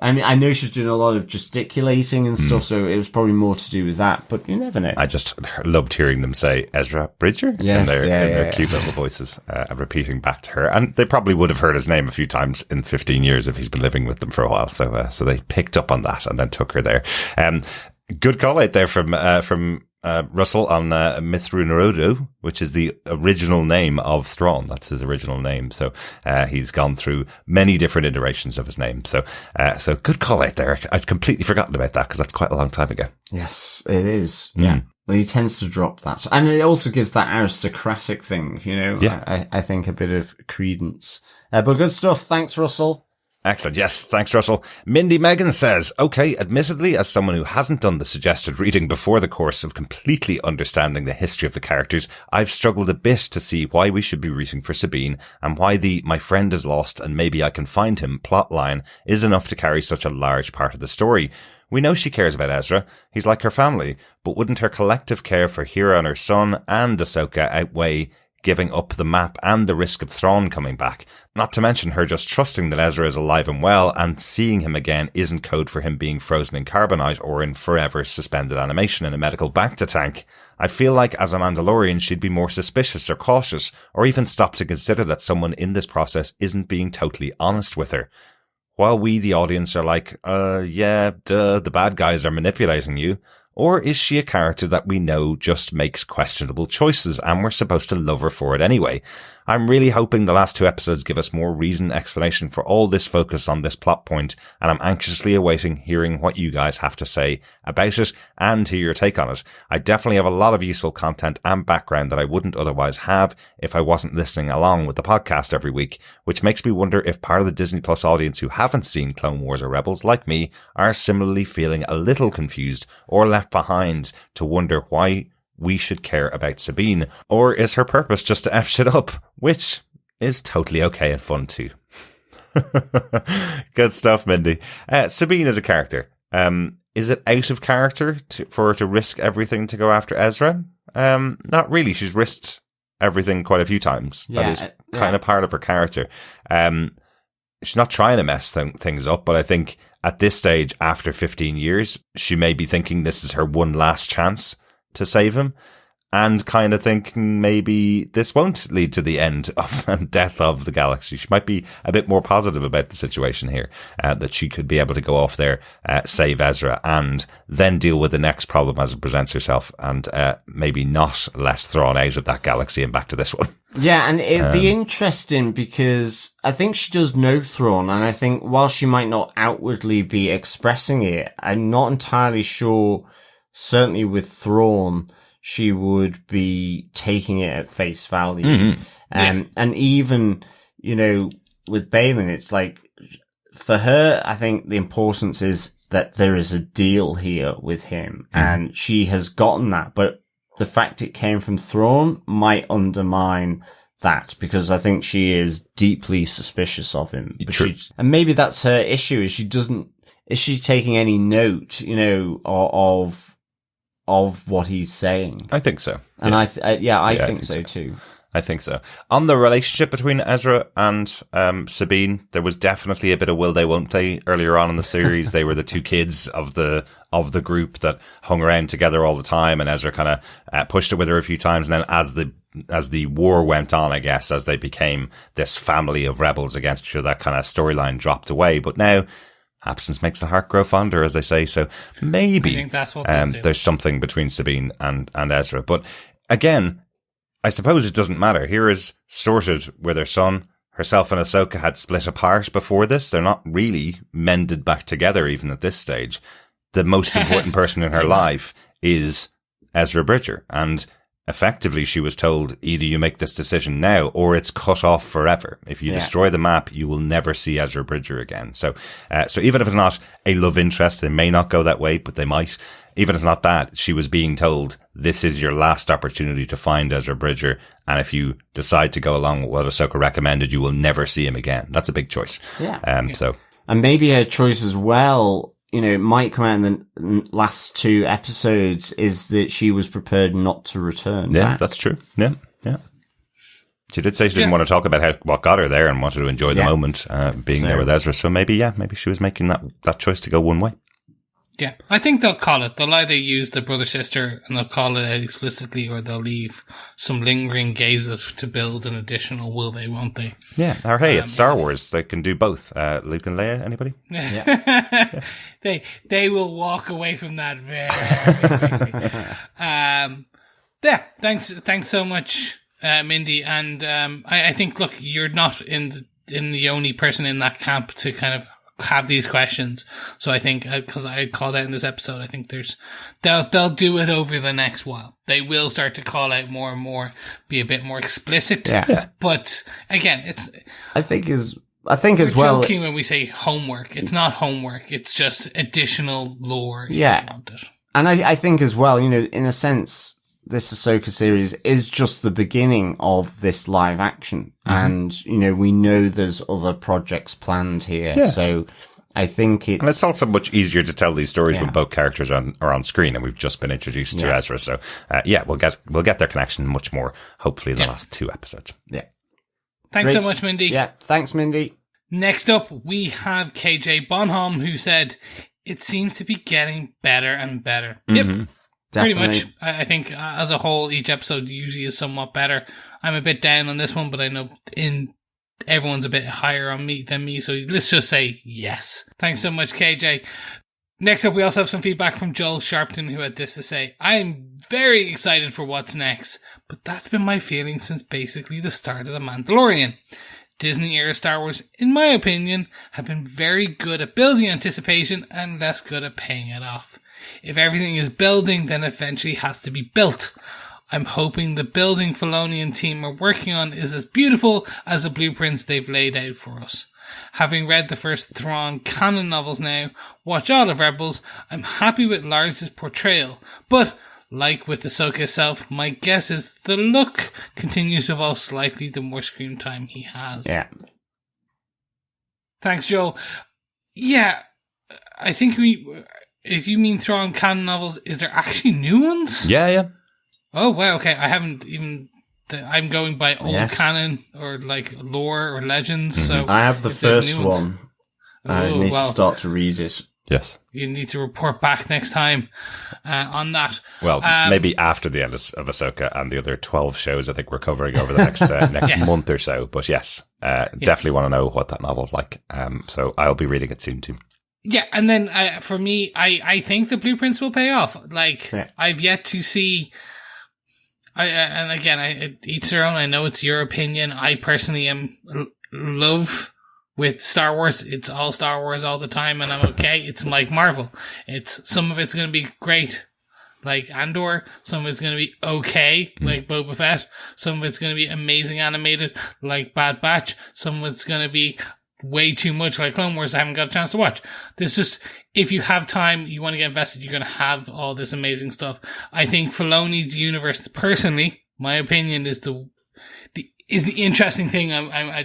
I mean, I know she's doing a lot of gesticulating and stuff, so it was probably more to do with that, but you never know. I just loved hearing them say Ezra Bridger in their cute little voices, repeating back to her. And they probably would have heard his name a few times in 15 years if he's been living with them for a while. So they picked up on that and then took her there. Good call out there from Russell on Mithril Naruto, which is the original name of Thrawn. That's his original name. So he's gone through many different iterations of his name. So good call out there. I'd completely forgotten about that because that's quite a long time ago. Yes, it is. Yeah. Well, he tends to drop that. And it also gives that aristocratic thing, you know, I think a bit of credence. But good stuff. Thanks, Russell. Excellent. Yes. Thanks, Russell. Mindy Megan says, okay, admittedly, as someone who hasn't done the suggested reading before the course of completely understanding the history of the characters, I've struggled a bit to see why we should be rooting for Sabine and why the my friend is lost and maybe I can find him plotline is enough to carry such a large part of the story. We know she cares about Ezra. He's like her family, but wouldn't her collective care for Hera and her son and Ahsoka outweigh giving up the map and the risk of Thrawn coming back? Not to mention her just trusting that Ezra is alive and well, and seeing him again isn't code for him being frozen in carbonite or in forever suspended animation in a medical bacta tank. I feel like as a Mandalorian she'd be more suspicious or cautious, or even stop to consider that someone in this process isn't being totally honest with her. While we, the audience, are like, the bad guys are manipulating you. Or is she a character that we know just makes questionable choices and we're supposed to love her for it anyway? I'm really hoping the last 2 episodes give us more reasoned explanation for all this focus on this plot point, and I'm anxiously awaiting hearing what you guys have to say about it and hear your take on it. I definitely have a lot of useful content and background that I wouldn't otherwise have if I wasn't listening along with the podcast every week, which makes me wonder if part of the Disney Plus audience who haven't seen Clone Wars or Rebels, like me, are similarly feeling a little confused or left behind to wonder why we should care about Sabine, or is her purpose just to F shit up, which is totally okay and fun too. Good stuff, Mindy. Sabine is a character. Is it out of character for her to risk everything to go after Ezra? Not really. She's risked everything quite a few times. That is kind of part of her character. She's not trying to mess things up, but I think at this stage, after 15 years, she may be thinking this is her one last chance to save him. and kind of thinking maybe this won't lead to the end of and death of the galaxy. She might be a bit more positive about the situation here, that she could be able to go off there, save Ezra, and then deal with the next problem as it presents herself, and maybe not let Thrawn out of that galaxy and back to this one. Yeah, and it'd be interesting because I think she does know Thrawn, and I think while she might not outwardly be expressing it, I'm not entirely sure, certainly with Thrawn, she would be taking it at face value. Mm-hmm. And even, with Baylon, it's like, for her, I think the importance is that there is a deal here with him, and she has gotten that, but the fact it came from Thrawn might undermine that, because I think she is deeply suspicious of him. But True. And maybe that's her issue, is she taking any note, of what he's saying? I think so. And I I think so too. I think so. On the relationship between Ezra and Sabine, there was definitely a bit of will they, won't they earlier on in the series. They were the two kids of the group that hung around together all the time, and Ezra kind of pushed it with her a few times. And then as the war went on, I guess, as they became this family of rebels against each other, that kind of storyline dropped away. But now, absence makes the heart grow fonder, as they say. So maybe I think that's what they'll do. There's something between Sabine and Ezra. But again, I suppose it doesn't matter. Here is sorted with her son. Herself and Ahsoka had split apart before this. They're not really mended back together even at this stage. The most important person in her life is Ezra Bridger. And effectively, she was told, either you make this decision now or it's cut off forever. If you destroy the map, you will never see Ezra Bridger again. So even if it's not a love interest, they may not go that way, but they might. Even if not that, she was being told, this is your last opportunity to find Ezra Bridger, and if you decide to go along with what Ahsoka recommended, you will never see him again. That's a big choice. Yeah. So, and maybe her choice as well, it might come out in the last two episodes, is that she was prepared not to return back. That's true. Yeah. She did say she didn't want to talk about what got her there and wanted to enjoy the moment, being there with Ezra. So maybe she was making that choice to go one way. Yeah, I think they'll call it. They'll either use the brother-sister and they'll call it out explicitly, or they'll leave some lingering gazes to build an additional will they, won't they? Yeah, or hey, it's Star Wars. They can do both. Luke and Leia, anybody? Yeah. They will walk away from that very quickly. Thanks so much, Mindy. And I think, look, you're not in the only person in that camp to kind of have these questions. So I think, because I called out in this episode, I think they'll do it over the next while. They will start to call out more and more, be a bit more explicit. Yeah. But again, I think as well, joking when we say homework. It's not homework. It's just additional lore. Yeah. If you want it. And I think as well, in a sense, this Ahsoka series is just the beginning of this live action. Mm-hmm. And, we know there's other projects planned here. Yeah. So I think and it's also much easier to tell these stories when both characters are on screen, and we've just been introduced to Ezra. So, we'll get their connection much more, hopefully, in the last two episodes. Yeah. Thanks so much, Mindy. Yeah. Thanks, Mindy. Next up, we have KJ Bonham, who said, it seems to be getting better and better. Mm-hmm. Yep. Definitely. Pretty much. I think as a whole, each episode usually is somewhat better. I'm a bit down on this one, but I know everyone's a bit higher on me than me, so let's just say yes. Thanks so much, KJ. Next up, we also have some feedback from Joel Sharpton, who had this to say: I'm very excited for what's next, but that's been my feeling since basically the start of The Mandalorian. Disney-era Star Wars, in my opinion, have been very good at building anticipation and less good at paying it off. If everything is building, then eventually has to be built. I'm hoping the building Filoni and team are working on is as beautiful as the blueprints they've laid out for us. Having read the first Thrawn canon novels now, watch all of Rebels, I'm happy with Lars's portrayal, but like with Ahsoka herself, my guess is the look continues to evolve slightly the more screen time he has. Yeah. Thanks, Joel. Yeah, I think if you mean Thrawn canon novels, is there actually new ones? Yeah. Oh, wow, okay. I haven't even... I'm going by old canon or like lore or legends. Mm-hmm. So I have the first one. I need to start to read it. Yes. You need to report back next time on that. Well, maybe after the end of Ahsoka and the other 12 shows I think we're covering over the next Yes. month or so. But yes, definitely want to know what that novel's like. So I'll be reading it soon too. Yeah, and then for me, I think the blueprints will pay off. Like, I've yet to see... and again, each their own. I know it's your opinion. I personally am love... with Star Wars, it's all Star Wars all the time, and I'm okay. It's like Marvel. Some of it's going to be great, like Andor. Some of it's going to be okay, like Boba Fett. Some of it's going to be amazing animated, like Bad Batch. Some of it's going to be way too much, like Clone Wars. I haven't got a chance to watch. There's just, if you have time, you want to get invested, you're going to have all this amazing stuff. I think Filoni's universe, personally, my opinion is the interesting thing.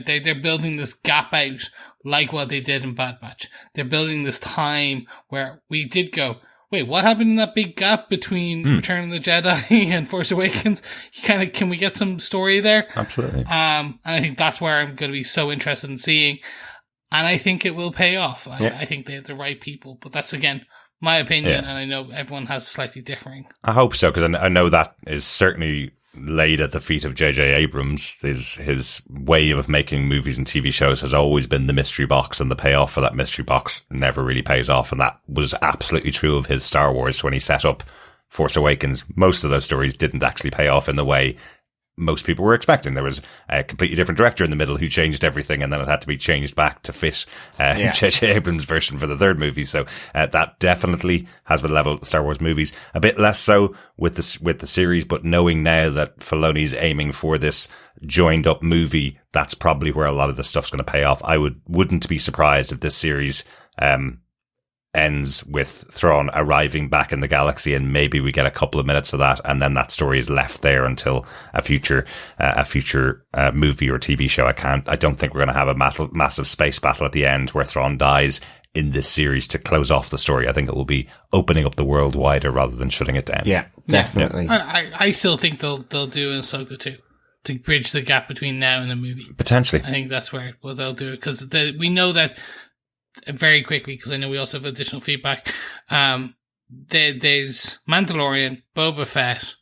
They're building this gap out like what they did in Bad Batch. They're building this time where we did go, wait, what happened in that big gap between Return of the Jedi and Force Awakens? Can we get some story there? Absolutely. And I think that's where I'm going to be so interested in seeing. And I think it will pay off. I think they have the right people. But that's, again, my opinion. And I know everyone has slightly differing. I hope so, because I know that is certainly laid at the feet of J.J. Abrams. His way of making movies and TV shows has always been the mystery box, and the payoff for that mystery box never really pays off. And that was absolutely true of his Star Wars when he set up Force Awakens. Most of those stories didn't actually pay off in the way most people were expecting. There was a completely different director in the middle who changed everything, and then it had to be changed back to fit J.J. Abrams' version for the third movie. So that definitely has been leveled at the Star Wars movies. A bit less so with the series, but knowing now that Filoni's aiming for this joined up movie, that's probably where a lot of the stuff's going to pay off. I wouldn't be surprised if this series ends with Thrawn arriving back in the galaxy, and maybe we get a couple of minutes of that, and then that story is left there until a future movie or TV show. I don't think we're going to have a massive space battle at the end where Thrawn dies in this series to close off the story. I think it will be opening up the world wider rather than shutting it down. Yeah, definitely. I still think they'll do Ahsoka too, to bridge the gap between now and the movie. Potentially. I think that's where they'll do it, because we know that very quickly, because I know we also have additional feedback. There's Mandalorian, Boba Fett,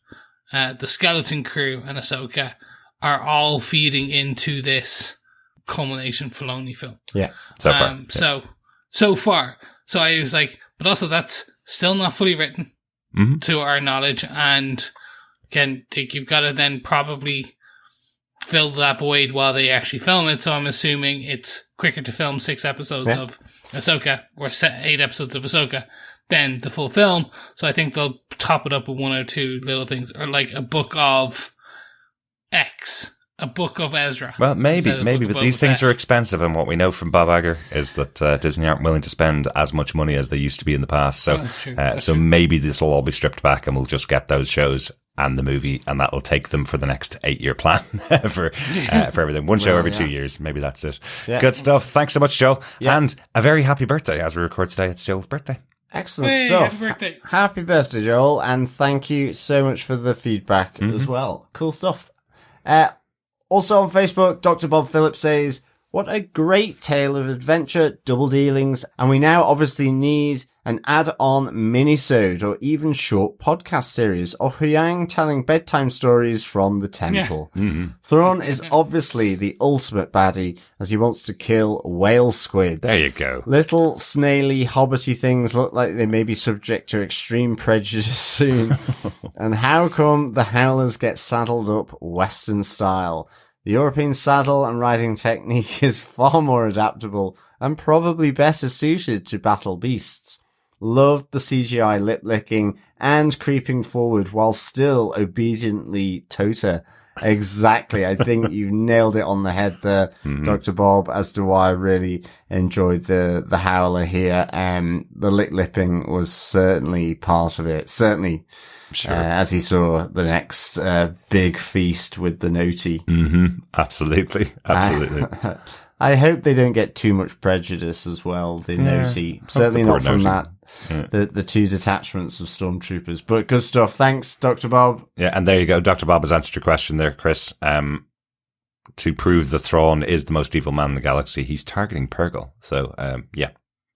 the Skeleton Crew, and Ahsoka are all feeding into this culmination Filoni film. Yeah, so far. So far. So I was like, but also that's still not fully written to our knowledge, and again, you've got to then probably fill that void while they actually film it. So I'm assuming it's quicker to film 6 episodes of Ahsoka, or 8 episodes of Ahsoka, than the full film. So I think they'll top it up with 1 or 2 little things, or like a book of X, a book of Ezra. Well, maybe, but these things are expensive, and what we know from Bob Iger is that Disney aren't willing to spend as much money as they used to be in the past. So, That's true. Maybe this will all be stripped back, and we'll just get those shows and the movie, and that will take them for the next 8-year plan for everything. One show every 2 years. Maybe that's it. Yeah. Good stuff. Thanks so much, Joel. Yeah. And a very happy birthday. As we record today, it's Joel's birthday. Excellent stuff. Happy birthday. Happy birthday, Joel. And thank you so much for the feedback as well. Cool stuff. Also on Facebook, Dr. Bob Phillips says, what a great tale of adventure, double dealings, and we now obviously need an add-on mini-sode or even short podcast series of Huyang telling bedtime stories from the temple. Yeah. Thrawn is obviously the ultimate baddie, as he wants to kill whale squids. There you go. Little snaily hobbity things look like they may be subject to extreme prejudice soon. And how come the Howlers get saddled up Western style? The European saddle and riding technique is far more adaptable and probably better suited to battle beasts. Loved the CGI lip-licking and creeping forward while still obediently Tota. Exactly. I think you've nailed it on the head there, Dr. Bob, as to why I really enjoyed the Howler here. The lip-lipping was certainly part of it. Certainly. Sure. As he saw the next big feast with the Noti. Absolutely. I hope they don't get too much prejudice as well, the Noti. Certainly not from that. Yeah. The 2 detachments of stormtroopers. But good stuff. Thanks, Dr. Bob. Yeah, and there you go. Dr. Bob has answered your question there, Chris. To prove that Thrawn is the most evil man in the galaxy, he's targeting Purgill. So, yeah.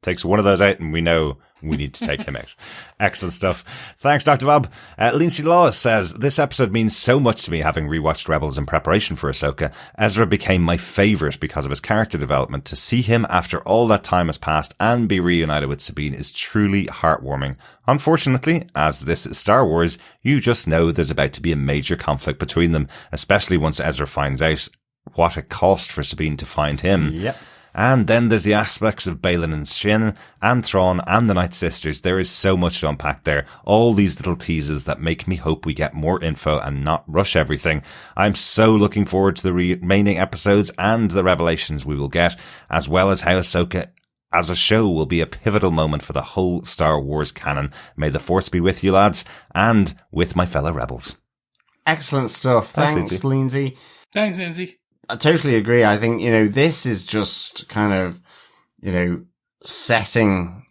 Takes one of those out and we know we need to take him out. Excellent stuff. Thanks, Dr. Bob. Lindsay Lawless says, this episode means so much to me, having rewatched Rebels in preparation for Ahsoka. Ezra became my favourite because of his character development. To see him after all that time has passed and be reunited with Sabine is truly heartwarming. Unfortunately, as this is Star Wars, you just know there's about to be a major conflict between them, especially once Ezra finds out what it cost for Sabine to find him. Yep. And then there's the aspects of Baylon and Shin and Thrawn and the Nightsisters. There is so much to unpack there. All these little teases that make me hope we get more info and not rush everything. I'm so looking forward to the remaining episodes and the revelations we will get, as well as how Ahsoka as a show will be a pivotal moment for the whole Star Wars canon. May the Force be with you, lads, and with my fellow rebels. Excellent stuff. Thanks, Lindsay. Thanks, Lindsay. I totally agree. I think, this is just kind of, setting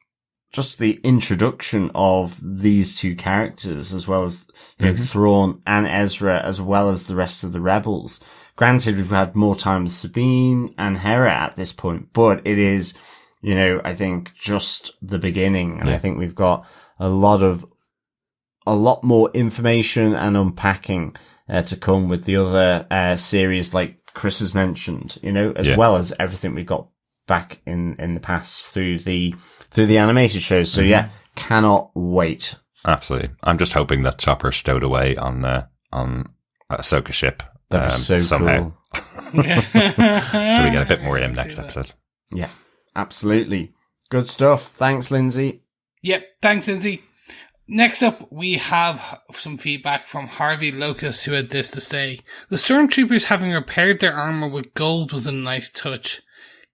just the introduction of these two characters, as well as, Thrawn and Ezra, as well as the rest of the rebels. Granted, we've had more time with Sabine and Hera at this point, but it is, I think just the beginning. And I think we've got a lot more information and unpacking to come with the other series like Chris has mentioned, as well as everything we've got back in the past through the animated shows. So cannot wait. Absolutely. I'm just hoping that Chopper's stowed away on Ahsoka ship so somehow. Cool. So we get a bit more of him next episode. Yeah, absolutely. Good stuff. Thanks, Lindsay. Yep, thanks, Lindsay. Next up, we have some feedback from Harvey Locust, who had this to say. The stormtroopers having repaired their armor with gold was a nice touch.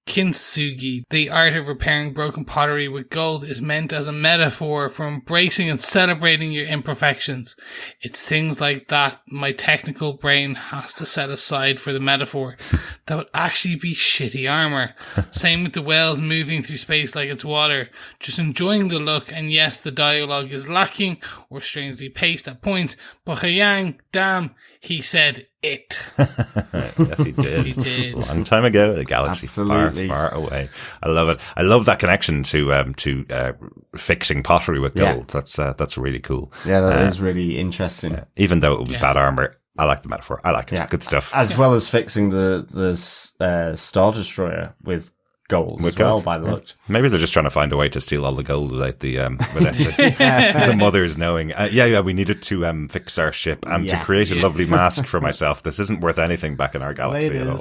Kintsugi, the art of repairing broken pottery with gold, is meant as a metaphor for embracing and celebrating your imperfections. It's things like that my technical brain has to set aside for the metaphor. That would actually be shitty armor. Same with the whales moving through space like it's water. Just enjoying the look, and yes, the dialogue is lacking or strangely paced at points, but Huyang, damn, he said it. Yes, he did. He did. A long time ago, in a galaxy Absolutely. far, far away. I love it. I love that connection to fixing pottery with gold. That's really cool. Yeah, that is really interesting. Even though it would be bad armor, I like the metaphor. I like it. Yeah. Good stuff. As well as fixing the Star Destroyer with gold as well, by the looks. Maybe they're just trying to find a way to steal all the gold without the mothers knowing. We needed to fix our ship and to create a lovely mask for myself. This isn't worth anything back in our galaxy at all.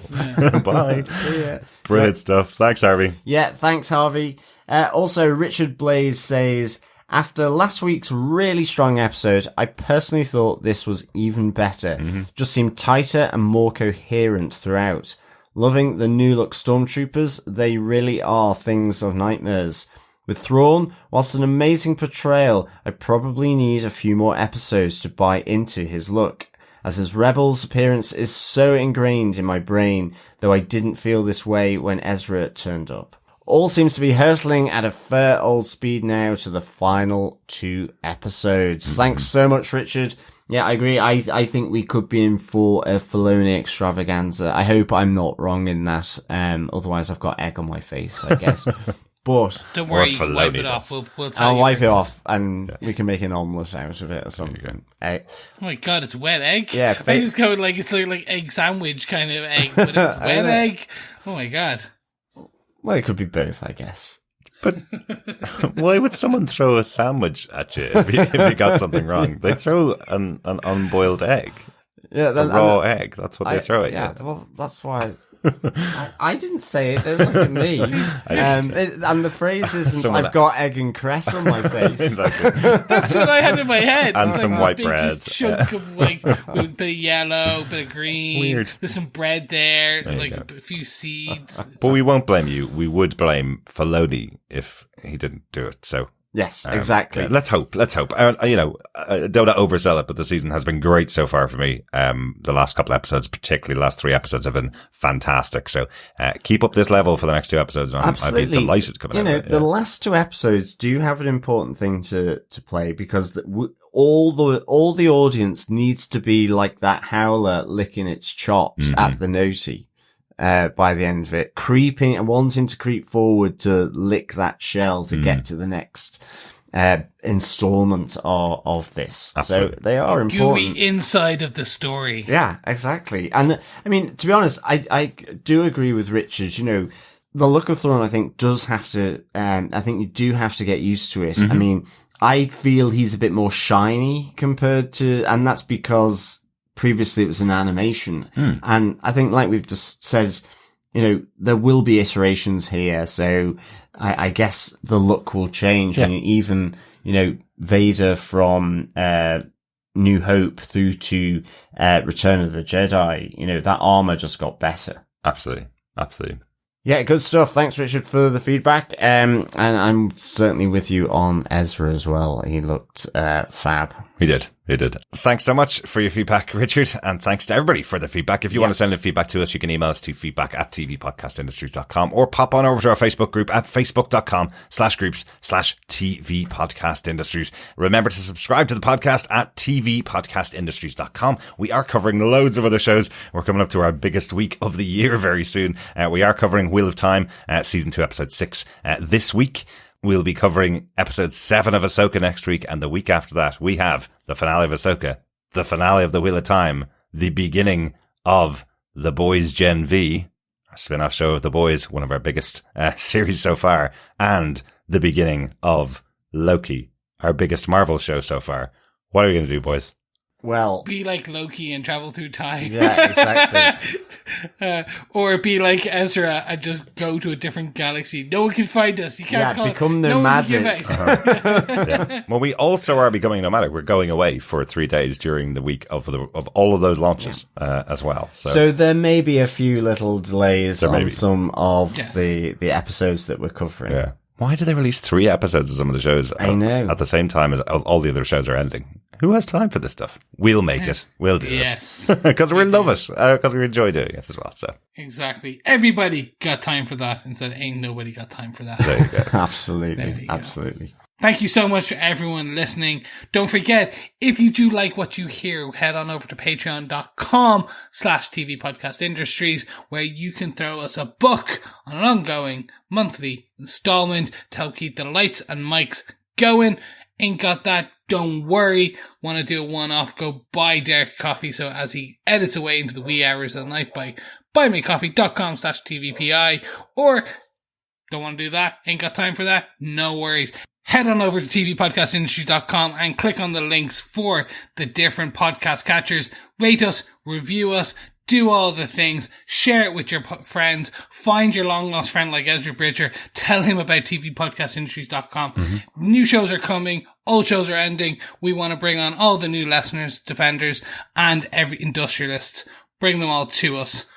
Bye. See ya. Brilliant stuff. Thanks, Harvey. Yeah, thanks, Harvey. Also, Richard Blaze says, after last week's really strong episode, I personally thought this was even better. Just seemed tighter and more coherent throughout. Loving the new look stormtroopers, they really are things of nightmares. With Thrawn, whilst an amazing portrayal, I probably need a few more episodes to buy into his look, as his Rebels appearance is so ingrained in my brain, though I didn't feel this way when Ezra turned up. All seems to be hurtling at a fair old speed now to the final 2 episodes. Thanks so much, Richard. Yeah, I agree. I think we could be in for a Filoni extravaganza. I hope I'm not wrong in that. Otherwise I've got egg on my face, I guess. But don't worry, you can wipe it off. We'll tell I'll you wipe it off and we can make an omelette out of it or something. Oh my god, it's wet egg. Yeah, I just go like it's like egg sandwich kind of egg, but it's wet egg. Oh my god. Well, it could be both, I guess. But why would someone throw a sandwich at you if you got something wrong? They throw an unboiled egg. Yeah, a raw egg. That's what they throw at you. Yeah, well, that's why I didn't say it. Don't look at me. And the phrase isn't, I've got egg and cress on my face. Exactly. That's what I had in my head. And some white bread. Chunk of like with a bit of yellow, bit of green. Weird. There's some bread there, like a few seeds. But we won't blame you. We would blame Filoni if he didn't do it. So yes, exactly. Yeah, let's hope. Don't oversell it, but the season has been great so far for me. The last couple episodes, particularly the last 3 episodes, have been fantastic. So keep up this level for the next 2 episodes. And I'd be delighted coming out of it. The last 2 episodes do have an important thing to play, because all the audience needs to be like that howler licking its chops at the noti. by the end of it, creeping and wanting to creep forward to lick that shell to get to the next installment of this. Absolutely. So they are important. Gooey inside of the story. Yeah, exactly. And I mean, to be honest, I do agree with Richard. You know, the look of Thrawn, I think, does have to, I think you do have to get used to it. I mean, I feel he's a bit more shiny compared to, and that's because previously it was an animation. And I think, like we've just said, you know, there will be iterations here. So I guess the look will change. I mean, even, you know, Vader from, New Hope through to, Return of the Jedi, you know, that armor just got better. Absolutely. Absolutely. Yeah, good stuff. Thanks, Richard, for the feedback. And I'm certainly with you on Ezra as well. He looked, fab. He did. Thanks so much for your feedback, Richard. And thanks to everybody for the feedback. If you want to send in feedback to us, you can email us to feedback@tvpodcastindustries.com or pop on over to our Facebook group at facebook.com/groups/tvpodcastindustries. Remember to subscribe to the podcast at tvpodcastindustries.com. We are covering loads of other shows. We're coming up to our biggest week of the year very soon. We are covering Wheel of Time, season 2, episode 6, this week. We'll be covering episode 7 of Ahsoka next week, and the week after that, we have the finale of Ahsoka, the finale of The Wheel of Time, the beginning of The Boys Gen V, our spin-off show of The Boys, one of our biggest series so far, and the beginning of Loki, our biggest Marvel show so far. What are we going to do, boys? Well, Be like Loki and travel through time. yeah, exactly. Or be like Ezra and just go to a different galaxy. No one can find us. You can't call become no one can nomadic. give out. Yeah. Well, we also are becoming nomadic. We're going away for 3 days during the week of all of those launches as well. So there may be a few little delays on some of Yes. the episodes that we're covering. Yeah. Why do they release 3 episodes of some of the shows I know. at the same time as all the other shows are ending? Who has time for this stuff? We'll make it. We'll do Yes. it. Because we love it. Because we enjoy doing it as well. So Exactly. Everybody got time for that instead of ain't nobody got time for that. there you go. There Absolutely. you go. Absolutely. Thank you so much for everyone listening. Don't forget, if you do like what you hear, head on over to patreon.com/TV Podcast Industries, where you can throw us a buck on an ongoing monthly installment to help keep the lights and mics going. Ain't got that? Don't worry. Want to do a one-off? Go buy Derek coffee so as he edits away into the wee hours of the night by buymecoffee.com/TVPI, or don't want to do that? Ain't got time for that? No worries. Head on over to tvpodcastindustries.com and click on the links for the different podcast catchers. Rate us, review us, do all the things, share it with your friends, find your long lost friend like Ezra Bridger, tell him about tvpodcastindustries.com. New shows are coming, old shows are ending. We want to bring on all the new listeners, defenders, and every industrialists. Bring them all to us.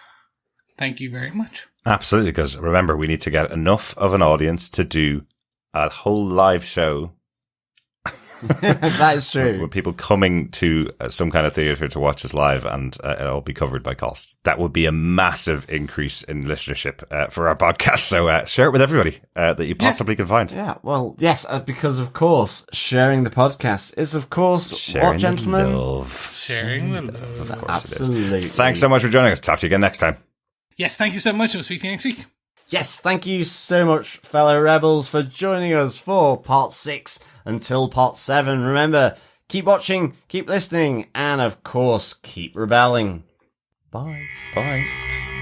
Thank you very much. Absolutely. Because remember, we need to get enough of an audience to do a whole live show That is true. with people coming to some kind of theatre to watch us live, and it'll be covered by costs. That would be a massive increase in listenership for our podcast. So share it with everybody that you possibly can find. Yeah, well, yes, because of course, sharing the podcast is, of course, Sharing what, gentlemen? the love. Sharing the love. Of course Absolutely. it is. Thanks so much for joining us. Talk to you again next time. Yes, thank you so much. We'll speak to you next week. Yes, thank you so much, fellow rebels, for joining us for part 6 until part 7. Remember, keep watching, keep listening, and of course, keep rebelling. Bye. Bye.